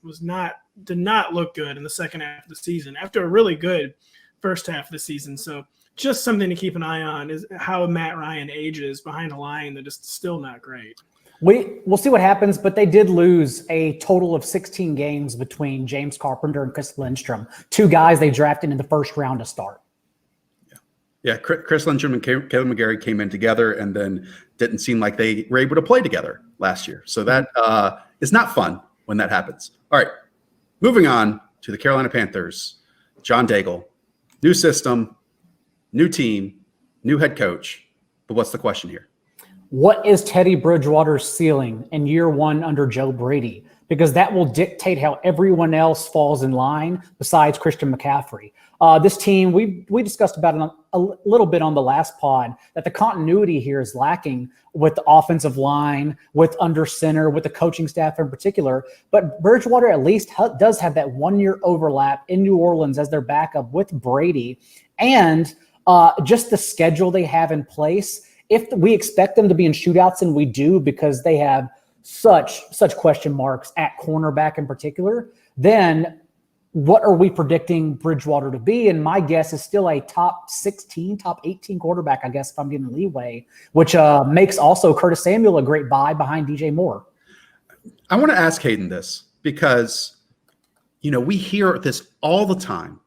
Did not look good in the second half of the season after a really good first half of the season. So just something to keep an eye on is how Matt Ryan ages behind a line that is still not great. We'll see what happens, but they did lose a total of 16 games between James Carpenter and Chris Lindstrom, 2 guys they drafted in the 1st round to start. Yeah, Chris Lindstrom and Caleb McGarry came in together and then didn't seem like they were able to play together last year. So that is not fun when that happens. All right, moving on to the Carolina Panthers. John Daigle, new system, new team, new head coach. But what's the question here? What is Teddy Bridgewater's ceiling in year 1 under Joe Brady? Because that will dictate how everyone else falls in line besides Christian McCaffrey. This team, we discussed about it a little bit on the last pod, that the continuity here is lacking with the offensive line, with under center, with the coaching staff in particular. But Bridgewater at least does have that 1-year overlap in New Orleans as their backup with Brady. And just the schedule they have in place, if we expect them to be in shootouts, and we do because they have such question marks at cornerback in particular, then what are we predicting Bridgewater to be? And my guess is still a top 16, top 18 quarterback, I guess, if I'm getting leeway, which makes also Curtis Samuel a great buy behind DJ Moore. I want to ask Hayden this because, we hear this all the time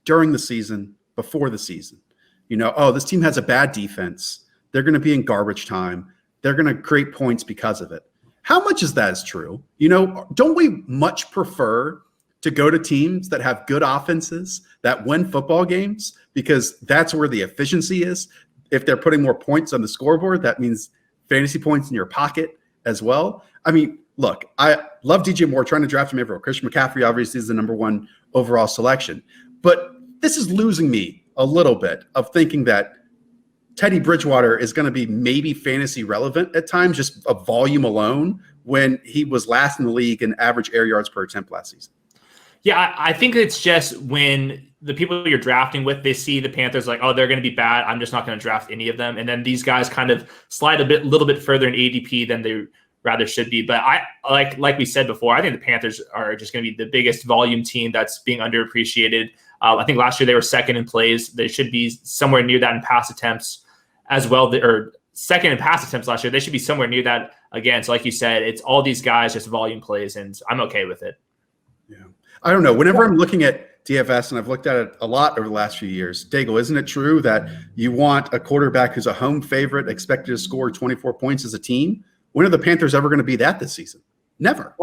during the season, before the season. This team has a bad defense. They're going to be in garbage time. They're going to create points because of it. How much is that true? Don't we much prefer to go to teams that have good offenses that win football games because that's where the efficiency is? If they're putting more points on the scoreboard, that means fantasy points in your pocket as well. I mean, look, I love DJ Moore, trying to draft him everywhere. Christian McCaffrey obviously is the number 1 overall selection. But this is losing me a little bit of thinking that Teddy Bridgewater is going to be maybe fantasy relevant at times, just a volume alone, when he was last in the league in average air yards per attempt last season. Yeah, I think it's just when the people you're drafting with, they see the Panthers like, oh, they're going to be bad. I'm just not going to draft any of them. And then these guys kind of slide a little bit further in ADP than they rather should be. But I like we said before, I think the Panthers are just going to be the biggest volume team that's being underappreciated. I think last year they were second in plays. They should be somewhere near that in pass attempts as well, or second in pass attempts last year. They should be somewhere near that again. So like you said, it's all these guys just volume plays, and I'm okay with it. Yeah. I don't know. Whenever I'm looking at DFS, and I've looked at it a lot over the last few years, Daigle, isn't it true that you want a quarterback who's a home favorite, expected to score 24 points as a team? When are the Panthers ever going to be that this season? Never.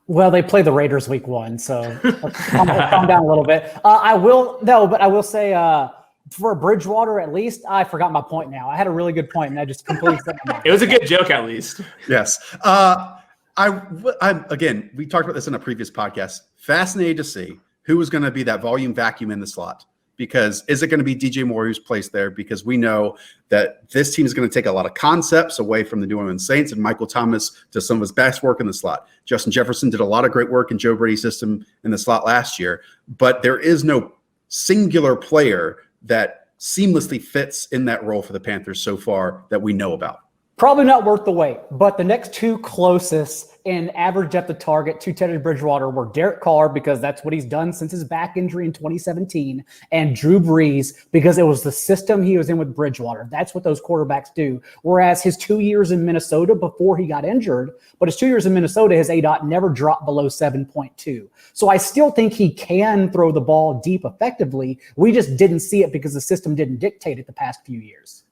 Well, they play the Raiders week 1, so calm down a little bit. I will say for Bridgewater, at least, I forgot my point now. I had a really good point, and I just completely said my mind. It was a good joke, at least. Yes. Again, we talked about this in a previous podcast. Fascinated to see who is going to be that volume vacuum in the slot. Because is it going to be DJ Moore who's placed there? Because we know that this team is going to take a lot of concepts away from the New Orleans Saints, and Michael Thomas does some of his best work in the slot. Justin Jefferson did a lot of great work in Joe Brady's system in the slot last year, but there is no singular player that seamlessly fits in that role for the Panthers so far that we know about. Probably not worth the wait, but the next two closest in average depth of target to Teddy Bridgewater were Derek Carr, because that's what he's done since his back injury in 2017, and Drew Brees, because it was the system he was in with Bridgewater. That's what those quarterbacks do. Whereas his 2 years in Minnesota before he got injured, but his 2 years in Minnesota, his ADOT never dropped below 7.2. So I still think he can throw the ball deep effectively. We just didn't see it because the system didn't dictate it the past few years.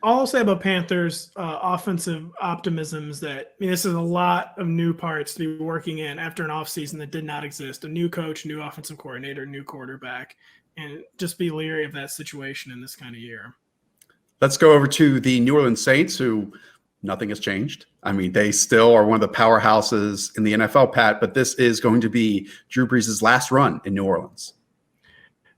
All I'll say about Panthers offensive optimism is that this is a lot of new parts to be working in after an offseason that did not exist. A new coach, new offensive coordinator, new quarterback, and just be leery of that situation in this kind of year. Let's go over to the New Orleans Saints, who nothing has changed. I mean, they still are one of the powerhouses in the NFL, Pat, but this is going to be Drew Brees' last run in New Orleans.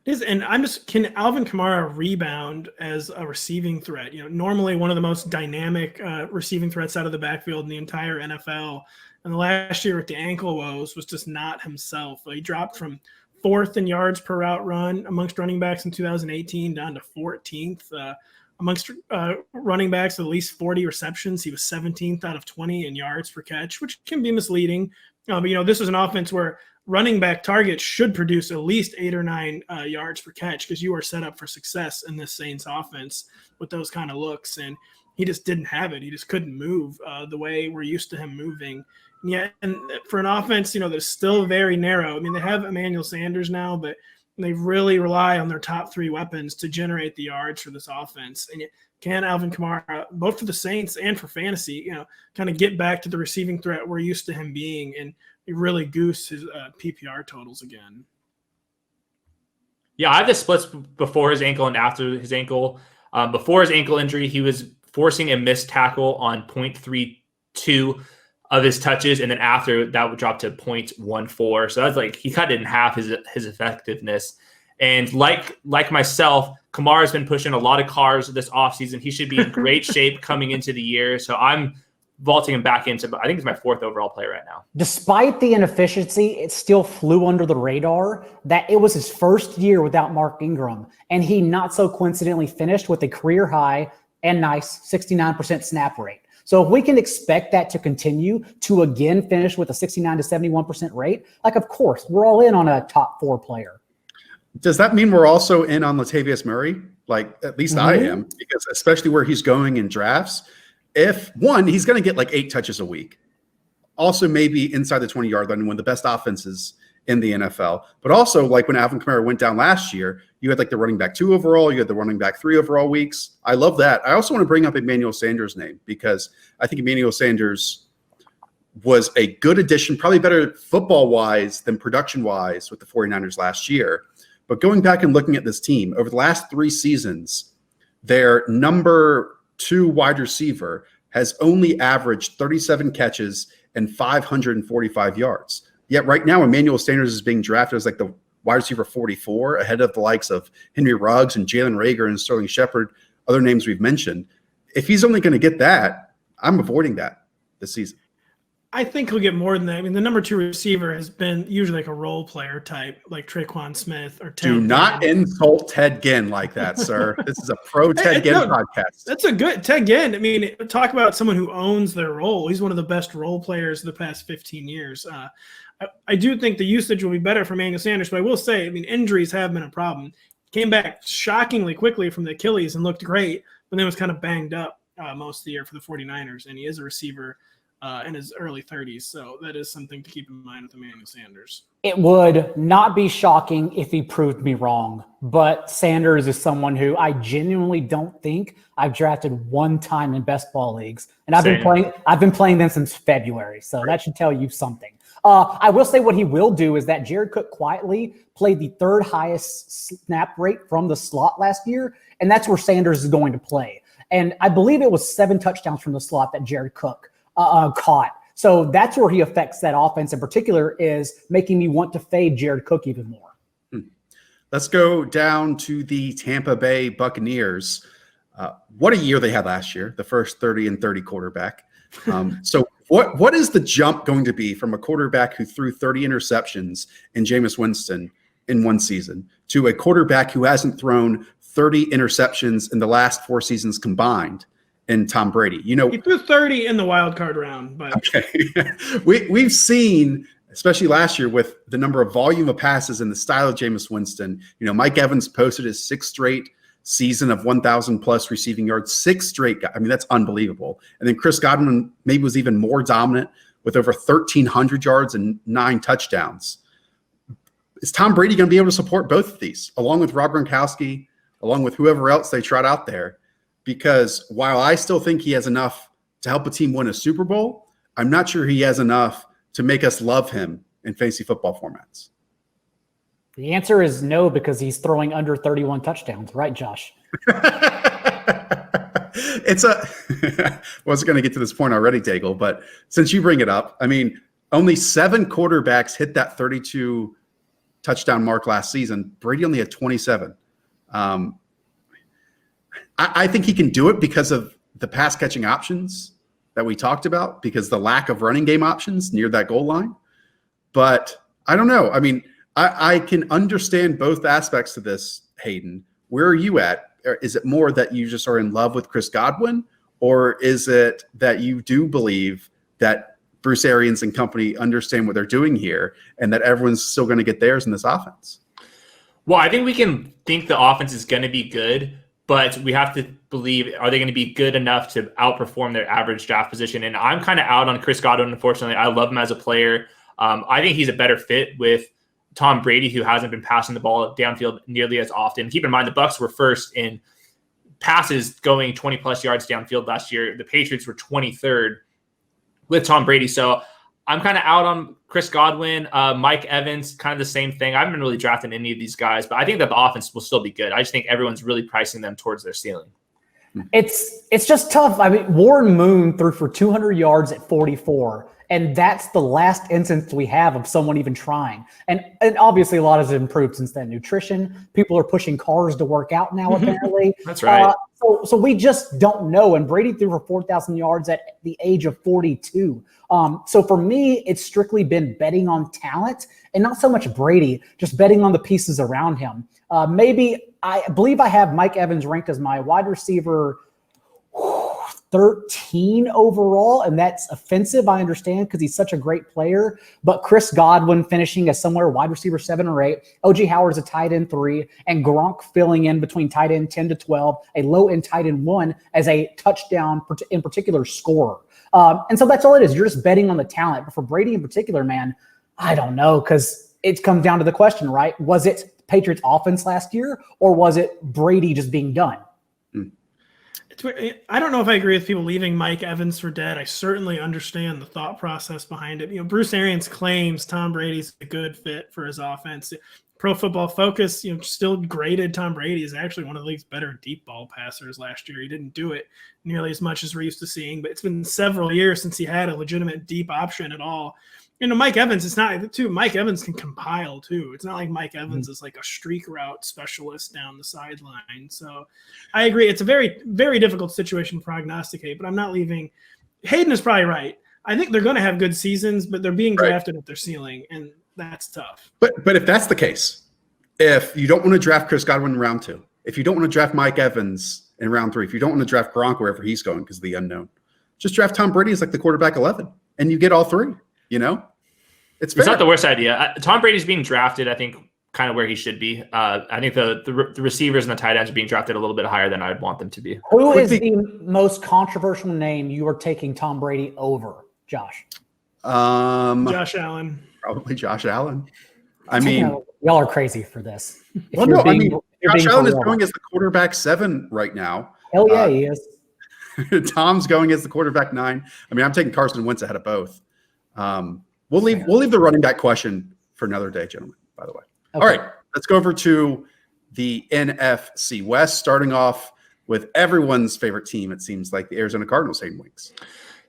And can Alvin Kamara rebound as a receiving threat? Normally one of the most dynamic receiving threats out of the backfield in the entire NFL. And the last year with the ankle woes was just not himself. He dropped from 4th in yards per route run amongst running backs in 2018 down to 14th amongst running backs with at least 40 receptions. He was 17th out of 20 in yards per catch, which can be misleading. But this was an offense where running back targets should produce at least 8 or 9 yards per catch, because you are set up for success in this Saints offense with those kind of looks. And he just didn't have it. He just couldn't move the way we're used to him moving. And for an offense, that's still very narrow. I mean, they have Emmanuel Sanders now, but they really rely on their top 3 weapons to generate the yards for this offense. And can Alvin Kamara, both for the Saints and for fantasy, kind of get back to the receiving threat we're used to him being, and really goose his PPR totals again? Yeah, I have the splits before his ankle and after his ankle. Before his ankle injury, he was forcing a missed tackle on 0.32 of his touches, and then after that would drop to 0.14. So that's like he cut it in half his effectiveness. And like myself, Kamara's been pushing a lot of cars this offseason. He should be in great shape coming into the year. So I'm vaulting him back into, I think he's my 4th overall player right now. Despite the inefficiency, it still flew under the radar that it was his first year without Mark Ingram, and he not so coincidentally finished with a career high and nice 69% snap rate. So if we can expect that to continue to again finish with a 69 to 71% rate, of course, we're all in on a top 4 player. Does that mean we're also in on Latavius Murray? At least I am, because especially where he's going in drafts, if he's going to get 8 touches a week, also maybe inside the 20-yard line, one of the best offenses in the NFL. But also, when Alvin Kamara went down last year, you had the running back 2 overall, you had the running back 3 overall weeks. I love that. I also want to bring up Emmanuel Sanders' name, because I think Emmanuel Sanders was a good addition, probably better football-wise than production-wise with the 49ers last year. But going back and looking at this team, over the last 3 seasons, their number 2 wide receiver has only averaged 37 catches and 545 yards. Yet right now, Emmanuel Sanders is being drafted as the wide receiver 44, ahead of the likes of Henry Ruggs and Jalen Reagor and Sterling Shepard, other names we've mentioned. If he's only going to get that, I'm avoiding that this season. I think he'll get more than that. I mean, the number 2 receiver has been usually like a role player type, like Traquan Smith or Ted. Do not insult Ted Ginn like that, sir. This is a pro Ted Ginn podcast. That's a good Ted Ginn. I mean, talk about someone who owns their role. He's one of the best role players of the past 15 years. I do think the usage will be better for Emmanuel Sanders, but I will say, I mean, injuries have been a problem. Came back shockingly quickly from the Achilles and looked great, but then was kind of banged up most of the year for the 49ers, and he is a receiver in his early 30s. So that is something to keep in mind with Emmanuel Sanders. It would not be shocking if he proved me wrong, but Sanders is someone who I genuinely don't think I've drafted one time in best ball leagues. And I've been playing them since February. So that should tell you something. I will say what he will do is that Jared Cook quietly played the 3rd highest snap rate from the slot last year. And that's where Sanders is going to play. And I believe it was 7 touchdowns from the slot that Jared Cook caught. So that's where he affects that offense in particular, is making me want to fade Jared Cook even more. Let's go down to the Tampa Bay Buccaneers. What a year they had last year, the first 30-30 quarterback. So what is the jump going to be from a quarterback who threw 30 interceptions in Jameis Winston in one season to a quarterback who hasn't thrown 30 interceptions in the last 4 seasons combined in Tom Brady? You know, he threw 30 in the wild card round, but okay. We've seen, especially last year, with the number of volume of passes and the style of Jameis Winston. You know, Mike Evans posted his 6th straight season of 1,000 plus receiving yards, 6 straight. I mean, that's unbelievable. And then Chris Godwin maybe was even more dominant with over 1,300 yards and 9 touchdowns. Is Tom Brady going to be able to support both of these, along with Rob Gronkowski, along with whoever else they trot out there? Because while I still think he has enough to help a team win a Super Bowl, I'm not sure he has enough to make us love him in fantasy football formats. The answer is no, because he's throwing under 31 touchdowns, right, Josh? It's a wasn't going to get to this point already, Daigle, but since you bring it up, I mean, only 7 quarterbacks hit that 32 touchdown mark last season. Brady only had 27. I think he can do it because of the pass catching options that we talked about, because the lack of running game options near that goal line. But I don't know. I mean, I can understand both aspects of this, Hayden. Where are you at? Is it more that you just are in love with Chris Godwin, or is it that you do believe that Bruce Arians and company understand what they're doing here and that everyone's still going to get theirs in this offense? Well, I think we can think the offense is going to be good, but we have to believe, are they going to be good enough to outperform their average draft position? And I'm kind of out on Chris Godwin, unfortunately. I love him as a player. I think he's a better fit with Tom Brady, who hasn't been passing the ball downfield nearly as often. Keep in mind, the Bucs were first in passes going 20-plus yards downfield last year. The Patriots were 23rd with Tom Brady. So I'm kind of out on Chris Godwin. Mike Evans, kind of the same thing. I haven't been really drafting any of these guys, but I think that the offense will still be good. I just think everyone's really pricing them towards their ceiling. It's just tough. I mean, Warren Moon threw for 200 yards at 44, and that's the last instance we have of someone even trying. And obviously, a lot has improved since then. Nutrition, people are pushing cars to work out now, apparently. That's right. So we just don't know. And Brady threw for 4,000 yards at the age of 42. So for me, it's strictly been betting on talent and not so much Brady, just betting on the pieces around him. I believe I have Mike Evans ranked as my wide receiver 13 overall, and that's offensive, I understand, because he's such a great player. But Chris Godwin finishing as somewhere wide receiver 7 or 8, O.J. Howard's a tight end 3, and Gronk filling in between tight end 10 to 12, a low end tight end 1 as a touchdown in particular scorer. And so that's all it is. You're just betting on the talent. But for Brady in particular, man, I don't know, because it comes down to the question, right? Was it Patriots offense last year, or was it Brady just being done? I don't know if I agree with people leaving Mike Evans for dead. I certainly understand the thought process behind it. You know, Bruce Arians claims Tom Brady's a good fit for his offense. Pro Football Focus, still graded Tom Brady as actually one of the league's better deep ball passers last year. He didn't do it nearly as much as we're used to seeing, but it's been several years since he had a legitimate deep option at all. Mike Evans, it's not too. Mike Evans can compile too. It's not like Mike Evans is like a streak route specialist down the sideline. So I agree. It's a very, very difficult situation to prognosticate, but I'm not leaving. Hayden is probably right. I think they're going to have good seasons, but they're being drafted at their ceiling, and that's tough. But if that's the case, if you don't want to draft Chris Godwin in round 2, if you don't want to draft Mike Evans in round 3, if you don't want to draft Gronk wherever he's going because of the unknown, just draft Tom Brady as like the quarterback 11, and you get all 3. It's not the worst idea. Tom Brady's being drafted, I think, kind of where he should be. I think the receivers and the tight ends are being drafted a little bit higher than I'd want them to be. Who is the most controversial name you are taking Tom Brady over, Josh? Josh Allen. Probably Josh Allen. I mean, y'all are crazy for this. Josh Allen is going as the quarterback 7 right now. Hell yeah, he is. Tom's going as the quarterback 9. I mean, I'm taking Carson Wentz ahead of both. We'll leave the running back question for another day, gentlemen, by the way. Okay. All right, let's go over to the NFC West, starting off with everyone's favorite team, it seems like the Arizona Cardinals, Hayden Winks.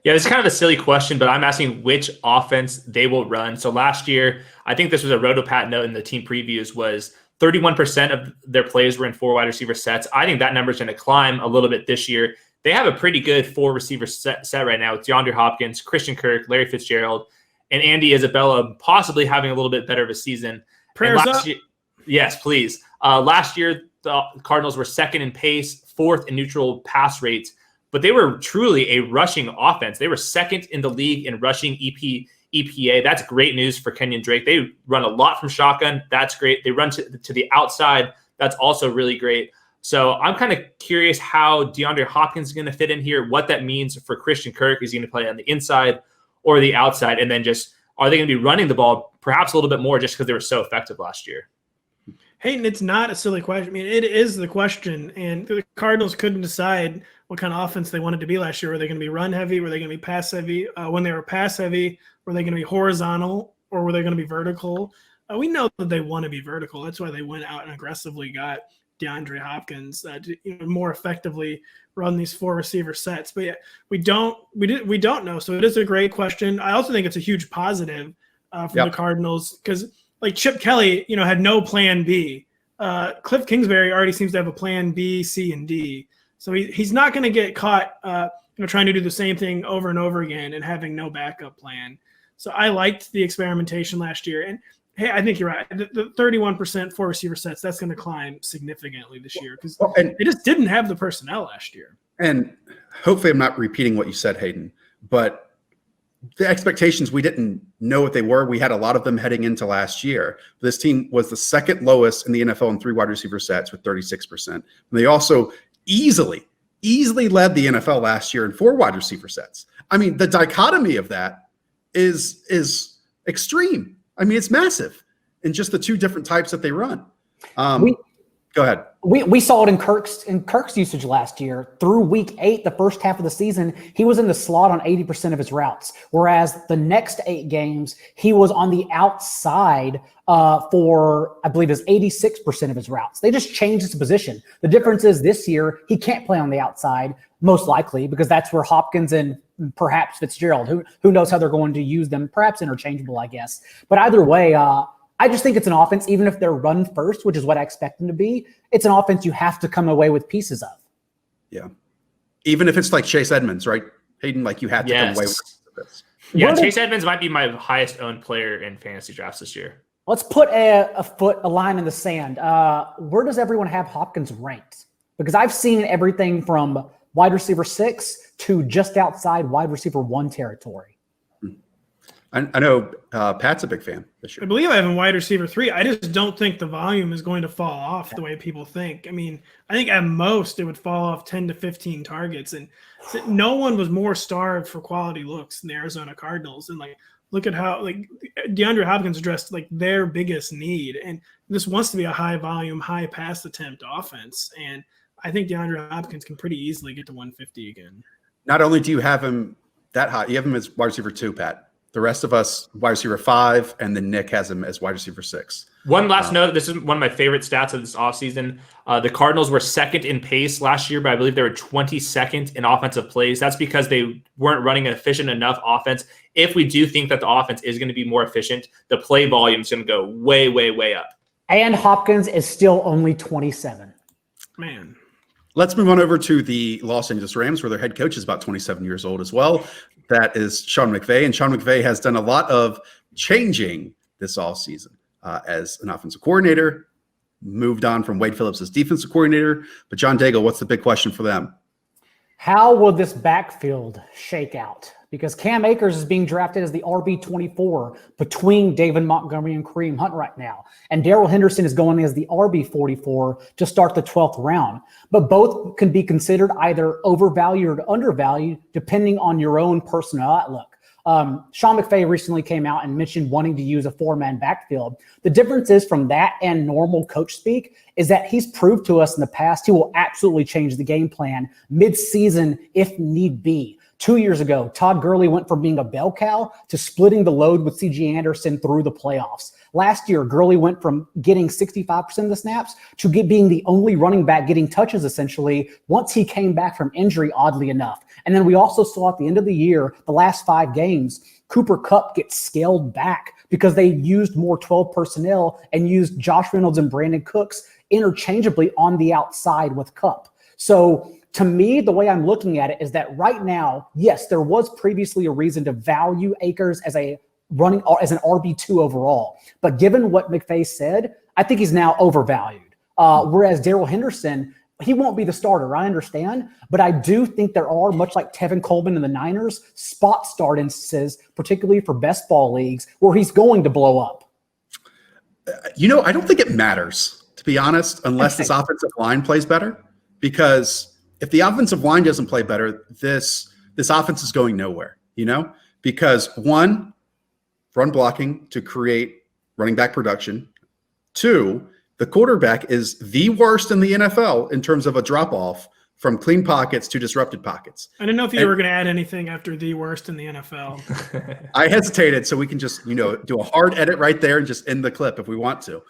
Yeah, this is kind of a silly question, but I'm asking which offense they will run. So last year, I think this was a Rotopat note in the team previews, was 31% of their plays were in 4 wide receiver sets. I think that number is going to climb a little bit this year. They have a pretty good 4 receiver set right now with DeAndre Hopkins, Christian Kirk, Larry Fitzgerald, and Andy Isabella possibly having a little bit better of a season. Prayers up. Yes, please. Last year, the Cardinals were 2nd in pace, 4th in neutral pass rates, but they were truly a rushing offense. They were 2nd in the league in rushing EPA. That's great news for Kenyon Drake. They run a lot from shotgun. That's great. They run to the outside. That's also really great. So I'm kind of curious how DeAndre Hopkins is going to fit in here, what that means for Christian Kirk. Is he going to play on the inside or the outside? And then just, are they going to be running the ball perhaps a little bit more just because they were so effective last year? Hayden, it's not a silly question. I mean, it is the question. And the Cardinals couldn't decide what kind of offense they wanted to be last year. Were they going to be run heavy? Were they going to be pass heavy? When they were pass heavy, were they going to be horizontal or were they going to be vertical? We know that they want to be vertical. That's why they went out and aggressively got DeAndre Hopkins to more effectively run these 4 receiver sets. But yeah, we don't know. So it is a great question. I also think it's a huge positive from the Cardinals because like Chip Kelly, had no plan B. Cliff Kingsbury already seems to have a plan B, C, and D. So he's not going to get caught trying to do the same thing over and over again and having no backup plan. So I liked the experimentation last year. And hey, I think you're right. The 31% 4 receiver sets, that's going to climb significantly this year because they just didn't have the personnel last year. And hopefully I'm not repeating what you said, Hayden, but the expectations, we didn't know what they were. We had a lot of them heading into last year. This team was the 2nd lowest in the NFL in 3 wide receiver sets with 36%. And they also easily led the NFL last year in 4 wide receiver sets. I mean, the dichotomy of that is extreme. I mean, it's massive in just the 2 different types that they run. Go ahead. We saw it in Kirk's usage last year. Through week 8, the first half of the season, he was in the slot on 80% of his routes. Whereas the next 8 games, he was on the outside for, I believe, 86% of his routes. They just changed his position. The difference is this year, he can't play on the outside, most likely, because that's where Hopkins and perhaps Fitzgerald, who knows how they're going to use them, perhaps interchangeable, I guess. But either way, I just think it's an offense, even if they're run first, which is what I expect them to be, it's an offense you have to come away with pieces of. Yeah. Even if it's like Chase Edmonds, right? Hayden, like you had to come away with this. Yeah, Chase Edmonds might be my highest owned player in fantasy drafts this year. Let's put a line in the sand. Where does everyone have Hopkins ranked? Because I've seen everything from wide receiver 6 to just outside wide receiver 1 territory. I know Pat's a big fan this year. I believe I have in wide receiver 3. I just don't think the volume is going to fall off the way people think. I mean, I think at most it would fall off 10 to 15 targets. And no one was more starved for quality looks than the Arizona Cardinals. And look at how DeAndre Hopkins addressed their biggest need. And this wants to be a high volume, high pass attempt offense. And I think DeAndre Hopkins can pretty easily get to 150 again. Not only do you have him that high, you have him as wide receiver 2, Pat. The rest of us, wide receiver 5, and then Nick has him as wide receiver 6. One last note, this is one of my favorite stats of this offseason. The Cardinals were second in pace last year, but I believe they were 22nd in offensive plays. That's because they weren't running an efficient enough offense. If we do think that the offense is going to be more efficient, the play volume is going to go way, way, way up. And Hopkins is still only 27. Man. Let's move on over to the Los Angeles Rams, where their head coach is about 27 years old as well. That is Sean McVay. And Sean McVay has done a lot of changing this offseason. As an offensive coordinator, moved on from Wade Phillips as defensive coordinator. But John Daigle, what's the big question for them? How will this backfield shake out? Because Cam Akers is being drafted as the RB24 between David Montgomery and Kareem Hunt right now. And Darrell Henderson is going as the RB44 to start the 12th round. But both can be considered either overvalued or undervalued, depending on your own personal outlook. Sean McVay recently came out and mentioned wanting to use a 4-man backfield. The difference is from that and normal coach speak is that he's proved to us in the past he will absolutely change the game plan mid-season if need be. 2 years ago, Todd Gurley went from being a bell cow to splitting the load with C.J. Anderson through the playoffs. Last year, Gurley went from getting 65% of the snaps to being the only running back getting touches, essentially, once he came back from injury, oddly enough. And then we also saw at the end of the year, the last 5 games, Cooper Kupp gets scaled back because they used more 12 personnel and used Josh Reynolds and Brandon Cooks interchangeably on the outside with Kupp. So to me, the way I'm looking at it is that right now, yes, there was previously a reason to value Akers as an RB2 overall. But given what McVay said, I think he's now overvalued. Whereas Darrell Henderson, he won't be the starter, I understand. But I do think there are, much like Tevin Coleman in the Niners, spot start instances, particularly for best ball leagues, where he's going to blow up. I don't think it matters, to be honest, unless this offensive line plays better. Because if the offensive line doesn't play better, this offense is going nowhere, Because one, run blocking to create running back production. 2, the quarterback is the worst in the NFL in terms of a drop-off from clean pockets to disrupted pockets. I didn't know if you were going to add anything after the worst in the NFL. I hesitated, so we can just, do a hard edit right there and just end the clip if we want to.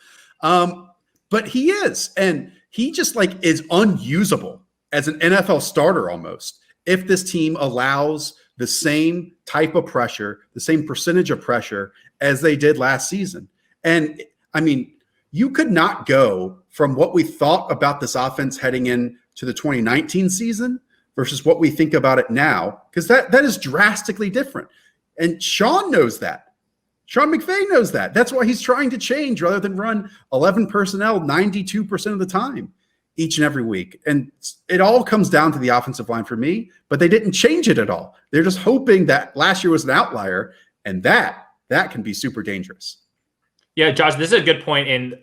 But he is, and he just is unusable as an NFL starter almost. If this team allows the same type of pressure, the same percentage of pressure as they did last season. And I mean, you could not go from what we thought about this offense heading into the 2019 season versus what we think about it now, because that is drastically different. And Sean knows that. Sean McVay knows that. That's why he's trying to change rather than run 11 personnel 92% of the time each and every week. And it all comes down to the offensive line for me, but they didn't change it at all. They're just hoping that last year was an outlier, and that can be super dangerous. Yeah, Josh, this is a good point. And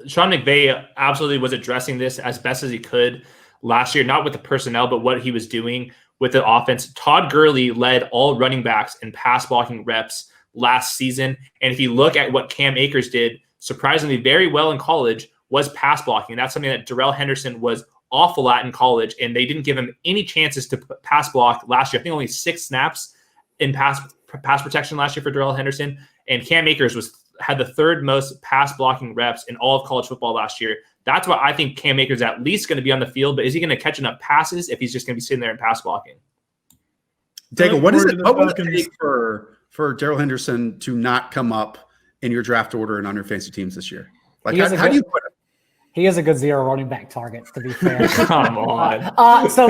Sean McVay absolutely was addressing this as best as he could last year, not with the personnel, but what he was doing with the offense. Todd Gurley led all running backs in pass blocking reps last season. And if you look at what Cam Akers did, surprisingly very well in college, was pass blocking. That's something that Darrell Henderson was awful at in college, and they didn't give him any chances to pass block last year. I think only 6 snaps in pass protection last year for Darrell Henderson. And Cam Akers had the 3rd most pass blocking reps in all of college football last year. That's why I think Cam Akers is at least going to be on the field, but is he going to catch enough passes if he's just going to be sitting there and pass blocking? Daigle, what will it take for Darrell Henderson to not come up in your draft order and on your fantasy teams this year? How do you put it? He is a good 0 running back target, to be fair. Come on. So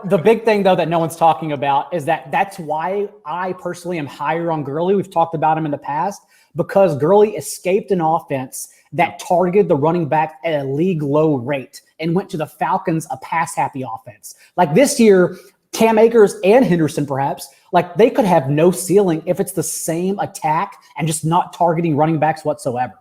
the big thing, though, that no one's talking about is that's why I personally am higher on Gurley. We've talked about him in the past because Gurley escaped an offense that targeted the running back at a league low rate and went to the Falcons, a pass-happy offense. Like this year, Cam Akers and Henderson, perhaps, they could have no ceiling if it's the same attack and just not targeting running backs whatsoever.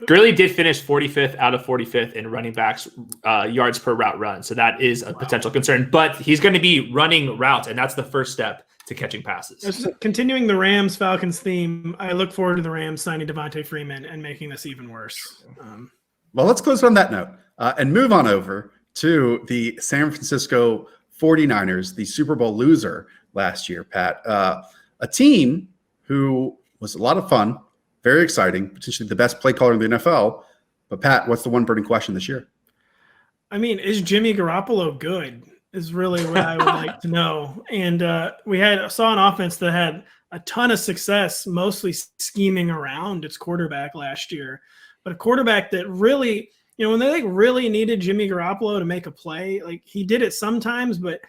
Gurley did finish 45th out of 45th in running backs yards per route run. So that is a potential concern, but he's going to be running routes, and that's the first step to catching passes. Continuing the Rams-Falcons theme, I look forward to the Rams signing Devontae Freeman and making this even worse. Well, let's close on that note and move on over to the San Francisco 49ers, the Super Bowl loser last year, Pat. A team who was a lot of fun, very exciting, potentially the best play caller in the NFL. But Pat, what's the one burning question this year? I mean, is Jimmy Garoppolo good? Is really what I would like to know. And we saw an offense that had a ton of success, mostly scheming around its quarterback last year. But a quarterback that really, when they really needed Jimmy Garoppolo to make a play, like he did it sometimes, but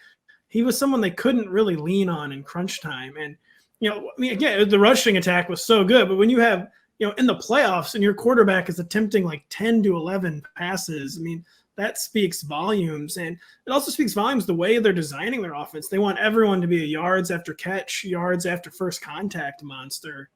he was someone they couldn't really lean on in crunch time. And, again, the rushing attack was so good, but when you have, in the playoffs and your quarterback is attempting like 10 to 11 passes, I mean, that speaks volumes. And it also speaks volumes the way they're designing their offense. They want everyone to be a yards after catch, yards after first contact monster.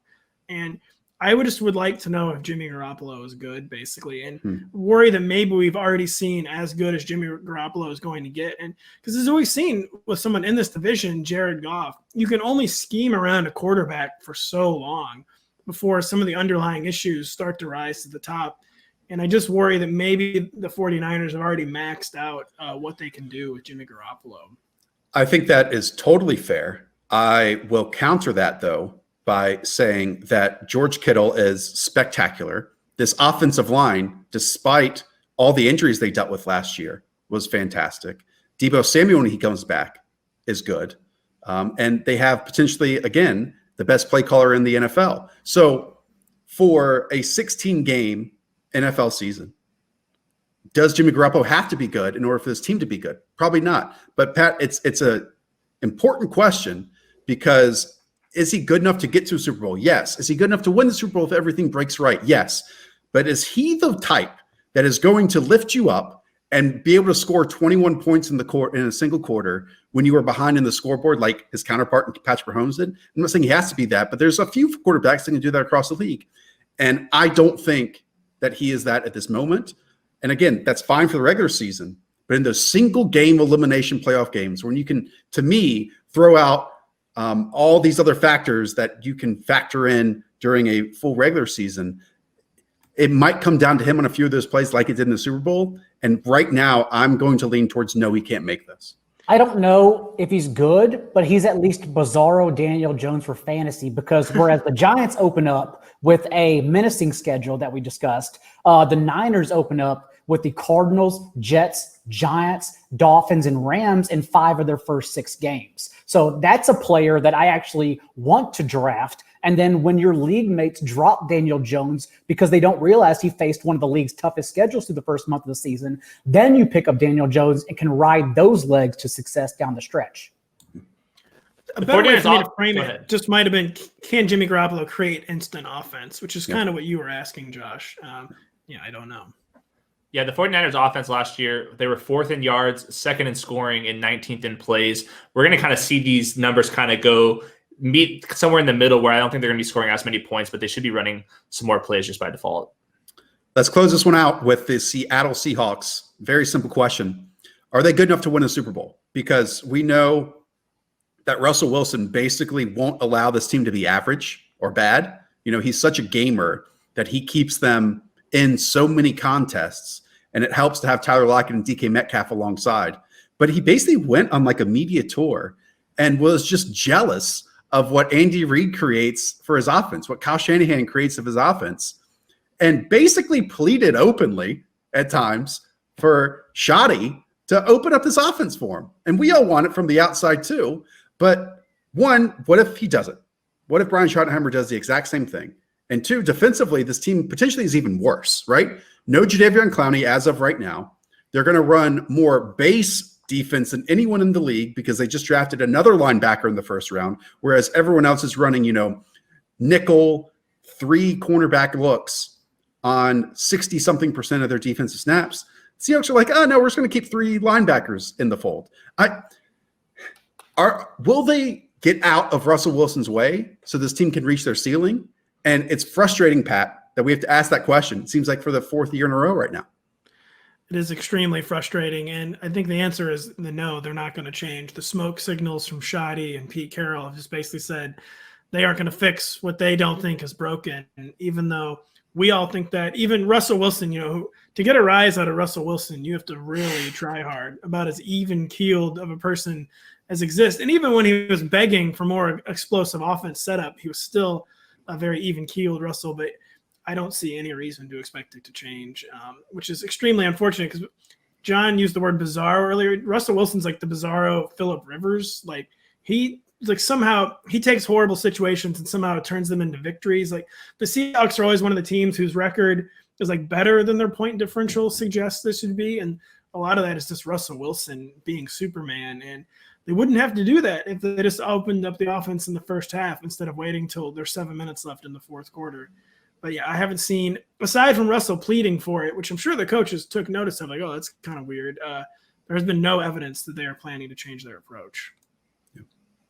And I would like to know if Jimmy Garoppolo is good, basically, and worry that maybe we've already seen as good as Jimmy Garoppolo is going to get. And because as we've seen with someone in this division, Jared Goff, you can only scheme around a quarterback for so long before some of the underlying issues start to rise to the top. And I just worry that maybe the 49ers have already maxed out what they can do with Jimmy Garoppolo. I think that is totally fair. I will counter that, though, by saying that George Kittle is spectacular. This offensive line, despite all the injuries they dealt with last year, was fantastic. Deebo Samuel, when he comes back, is good. And they have potentially, again, the best play caller in the NFL. So for a 16-game NFL season, does Jimmy Garoppolo have to be good in order for this team to be good? Probably not. But Pat, it's a important question, because is he good enough to get to a Super Bowl? Yes. Is he good enough to win the Super Bowl if everything breaks right? Yes. But is he the type that is going to lift you up and be able to score 21 points in a single quarter when you were behind in the scoreboard like his counterpart Patrick Mahomes did? I'm not saying he has to be that, but there's a few quarterbacks that can do that across the league. And I don't think that he is that at this moment. And again, that's fine for the regular season. But in those single game elimination playoff games, when you can, to me, throw out all these other factors that you can factor in during a full regular season, it might come down to him on a few of those plays like it did in the Super Bowl. And right now, I'm going to lean towards no, he can't make this. I don't know if he's good, but he's at least bizarro Daniel Jones for fantasy, because whereas the Giants open up with a menacing schedule that we discussed, the Niners open up with the Cardinals, Jets, Giants, Dolphins, and Rams in 5 of their first 6 games. So that's a player that I actually want to draft. And then when your league mates drop Daniel Jones because they don't realize he faced one of the league's toughest schedules through the first month of the season, then you pick up Daniel Jones and can ride those legs to success down the stretch. A better way for me to frame it just might have been, can Jimmy Garoppolo create instant offense, which is kind of what you were asking, Josh. I don't know. Yeah, the 49ers offense last year, they were 4th in yards, 2nd in scoring, and 19th in plays. We're going to kind of see these numbers kind of meet somewhere in the middle, where I don't think they're going to be scoring as many points, but they should be running some more plays just by default. Let's close this one out with the Seattle Seahawks. Very simple question. Are they good enough to win a Super Bowl? Because we know that Russell Wilson basically won't allow this team to be average or bad. He's such a gamer that he keeps them in so many contests, and it helps to have Tyler Lockett and DK Metcalf alongside. But he basically went on like a media tour and was just jealous of what Andy Reid creates for his offense, what Kyle Shanahan creates of his offense, and basically pleaded openly at times for Shoddy to open up this offense for him. And we all want it from the outside too. But one, what if he doesn't? What if Brian Schottenheimer does the exact same thing? And 2, defensively, this team potentially is even worse, right? No Jadeveon Clowney as of right now. They're going to run more base defense than anyone in the league because they just drafted another linebacker in the first round, whereas everyone else is running, nickel, 3 cornerback looks on 60-something% of their defensive snaps. Seahawks are like, oh, no, we're just going to keep 3 linebackers in the fold. Will they get out of Russell Wilson's way so this team can reach their ceiling? And it's frustrating, Pat, that we have to ask that question. It seems like for the 4th year in a row right now. It is extremely frustrating. And I think the answer is no, they're not going to change. The smoke signals from Shoddy and Pete Carroll have just basically said they aren't going to fix what they don't think is broken. And even though we all think that, even Russell Wilson, to get a rise out of Russell Wilson, you have to really try hard, about as even keeled of a person as exists. And even when he was begging for more explosive offense setup, he was still a very even keeled Russell. But I don't see any reason to expect it to change, which is extremely unfortunate because John used the word bizarre earlier. Russell Wilson's like the bizarro Phillip Rivers. Like somehow he takes horrible situations and somehow it turns them into victories. Like the Seahawks are always one of the teams whose record is like better than their point differential suggests this should be. And a lot of that is just Russell Wilson being Superman. And they wouldn't have to do that if they just opened up the offense in the first half instead of waiting till there's 7 minutes left in the fourth quarter. But yeah, I haven't seen, aside from Russell pleading for it, which I'm sure the coaches took notice of, like, oh, that's kind of weird. There has been no evidence that they are planning to change their approach.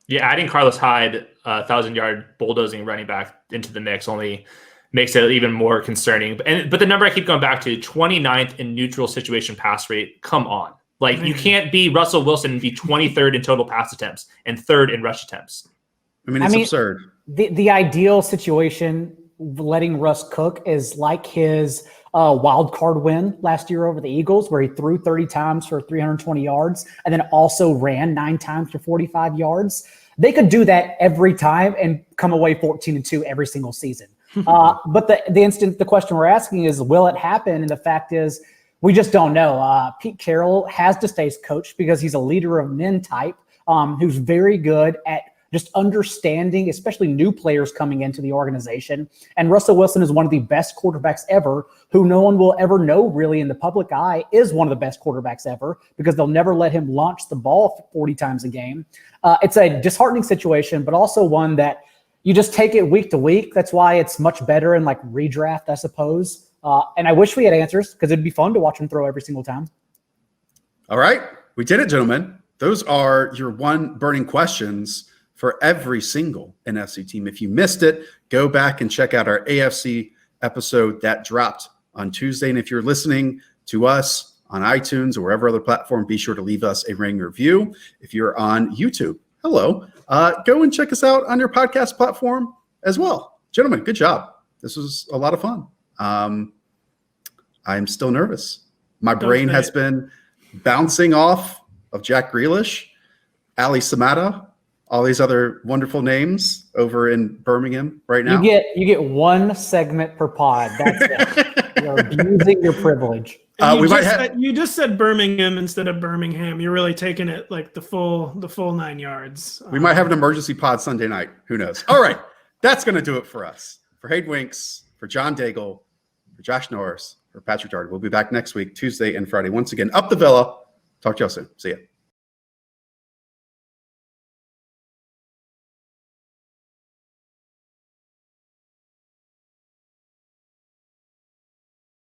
Yeah, adding Carlos Hyde, 1,000-yard bulldozing running back into the mix only makes it even more concerning. But the number I keep going back to, 29th in neutral situation pass rate, come on. Like, you can't be Russell Wilson and be 23rd in total pass attempts and 3rd in rush attempts. I mean, it's absurd. The ideal situation, letting Russ cook, is like his wild card win last year over the Eagles, where he threw 30 times for 320 yards and then also ran 9 times for 45 yards. They could do that every time and come away 14-2 every single season. But the question we're asking is, will it happen? And the fact is, we just don't know. Pete Carroll has to stay as coach because he's a leader of men type, who's very good at just understanding, especially new players coming into the organization. And Russell Wilson is one of the best quarterbacks ever, who no one will ever know really in the public eye is one of the best quarterbacks ever, because they'll never let him launch the ball 40 times a game. It's a disheartening situation, but also one that you just take it week to week. That's why it's much better in like redraft, I suppose. And I wish we had answers because it'd be fun to watch him throw every single time. All right. We did it, gentlemen. Those are your one burning questions for every single NFC team. If you missed it, go back and check out our AFC episode that dropped on Tuesday. And if you're listening to us on iTunes or wherever other platform, be sure to leave us a ring review. If you're on YouTube, hello. Go and check us out on your podcast platform as well. Gentlemen, good job. This was a lot of fun. I'm still nervous. My brain has been bouncing off of Jack Grealish, Ali Samata, all these other wonderful names over in Birmingham right now. You get one segment per pod. That's it. You're abusing your privilege. You just said Birmingham instead of Birmingham. You're really taking it like the full 9 yards. We might have an emergency pod Sunday night. Who knows? All right. That's going to do it for us. For Hayden Winks, for John Daigle, for Josh Norris, for Patrick Darden. We'll be back next week, Tuesday and Friday. Once again, up the villa. Talk to y'all soon. See ya.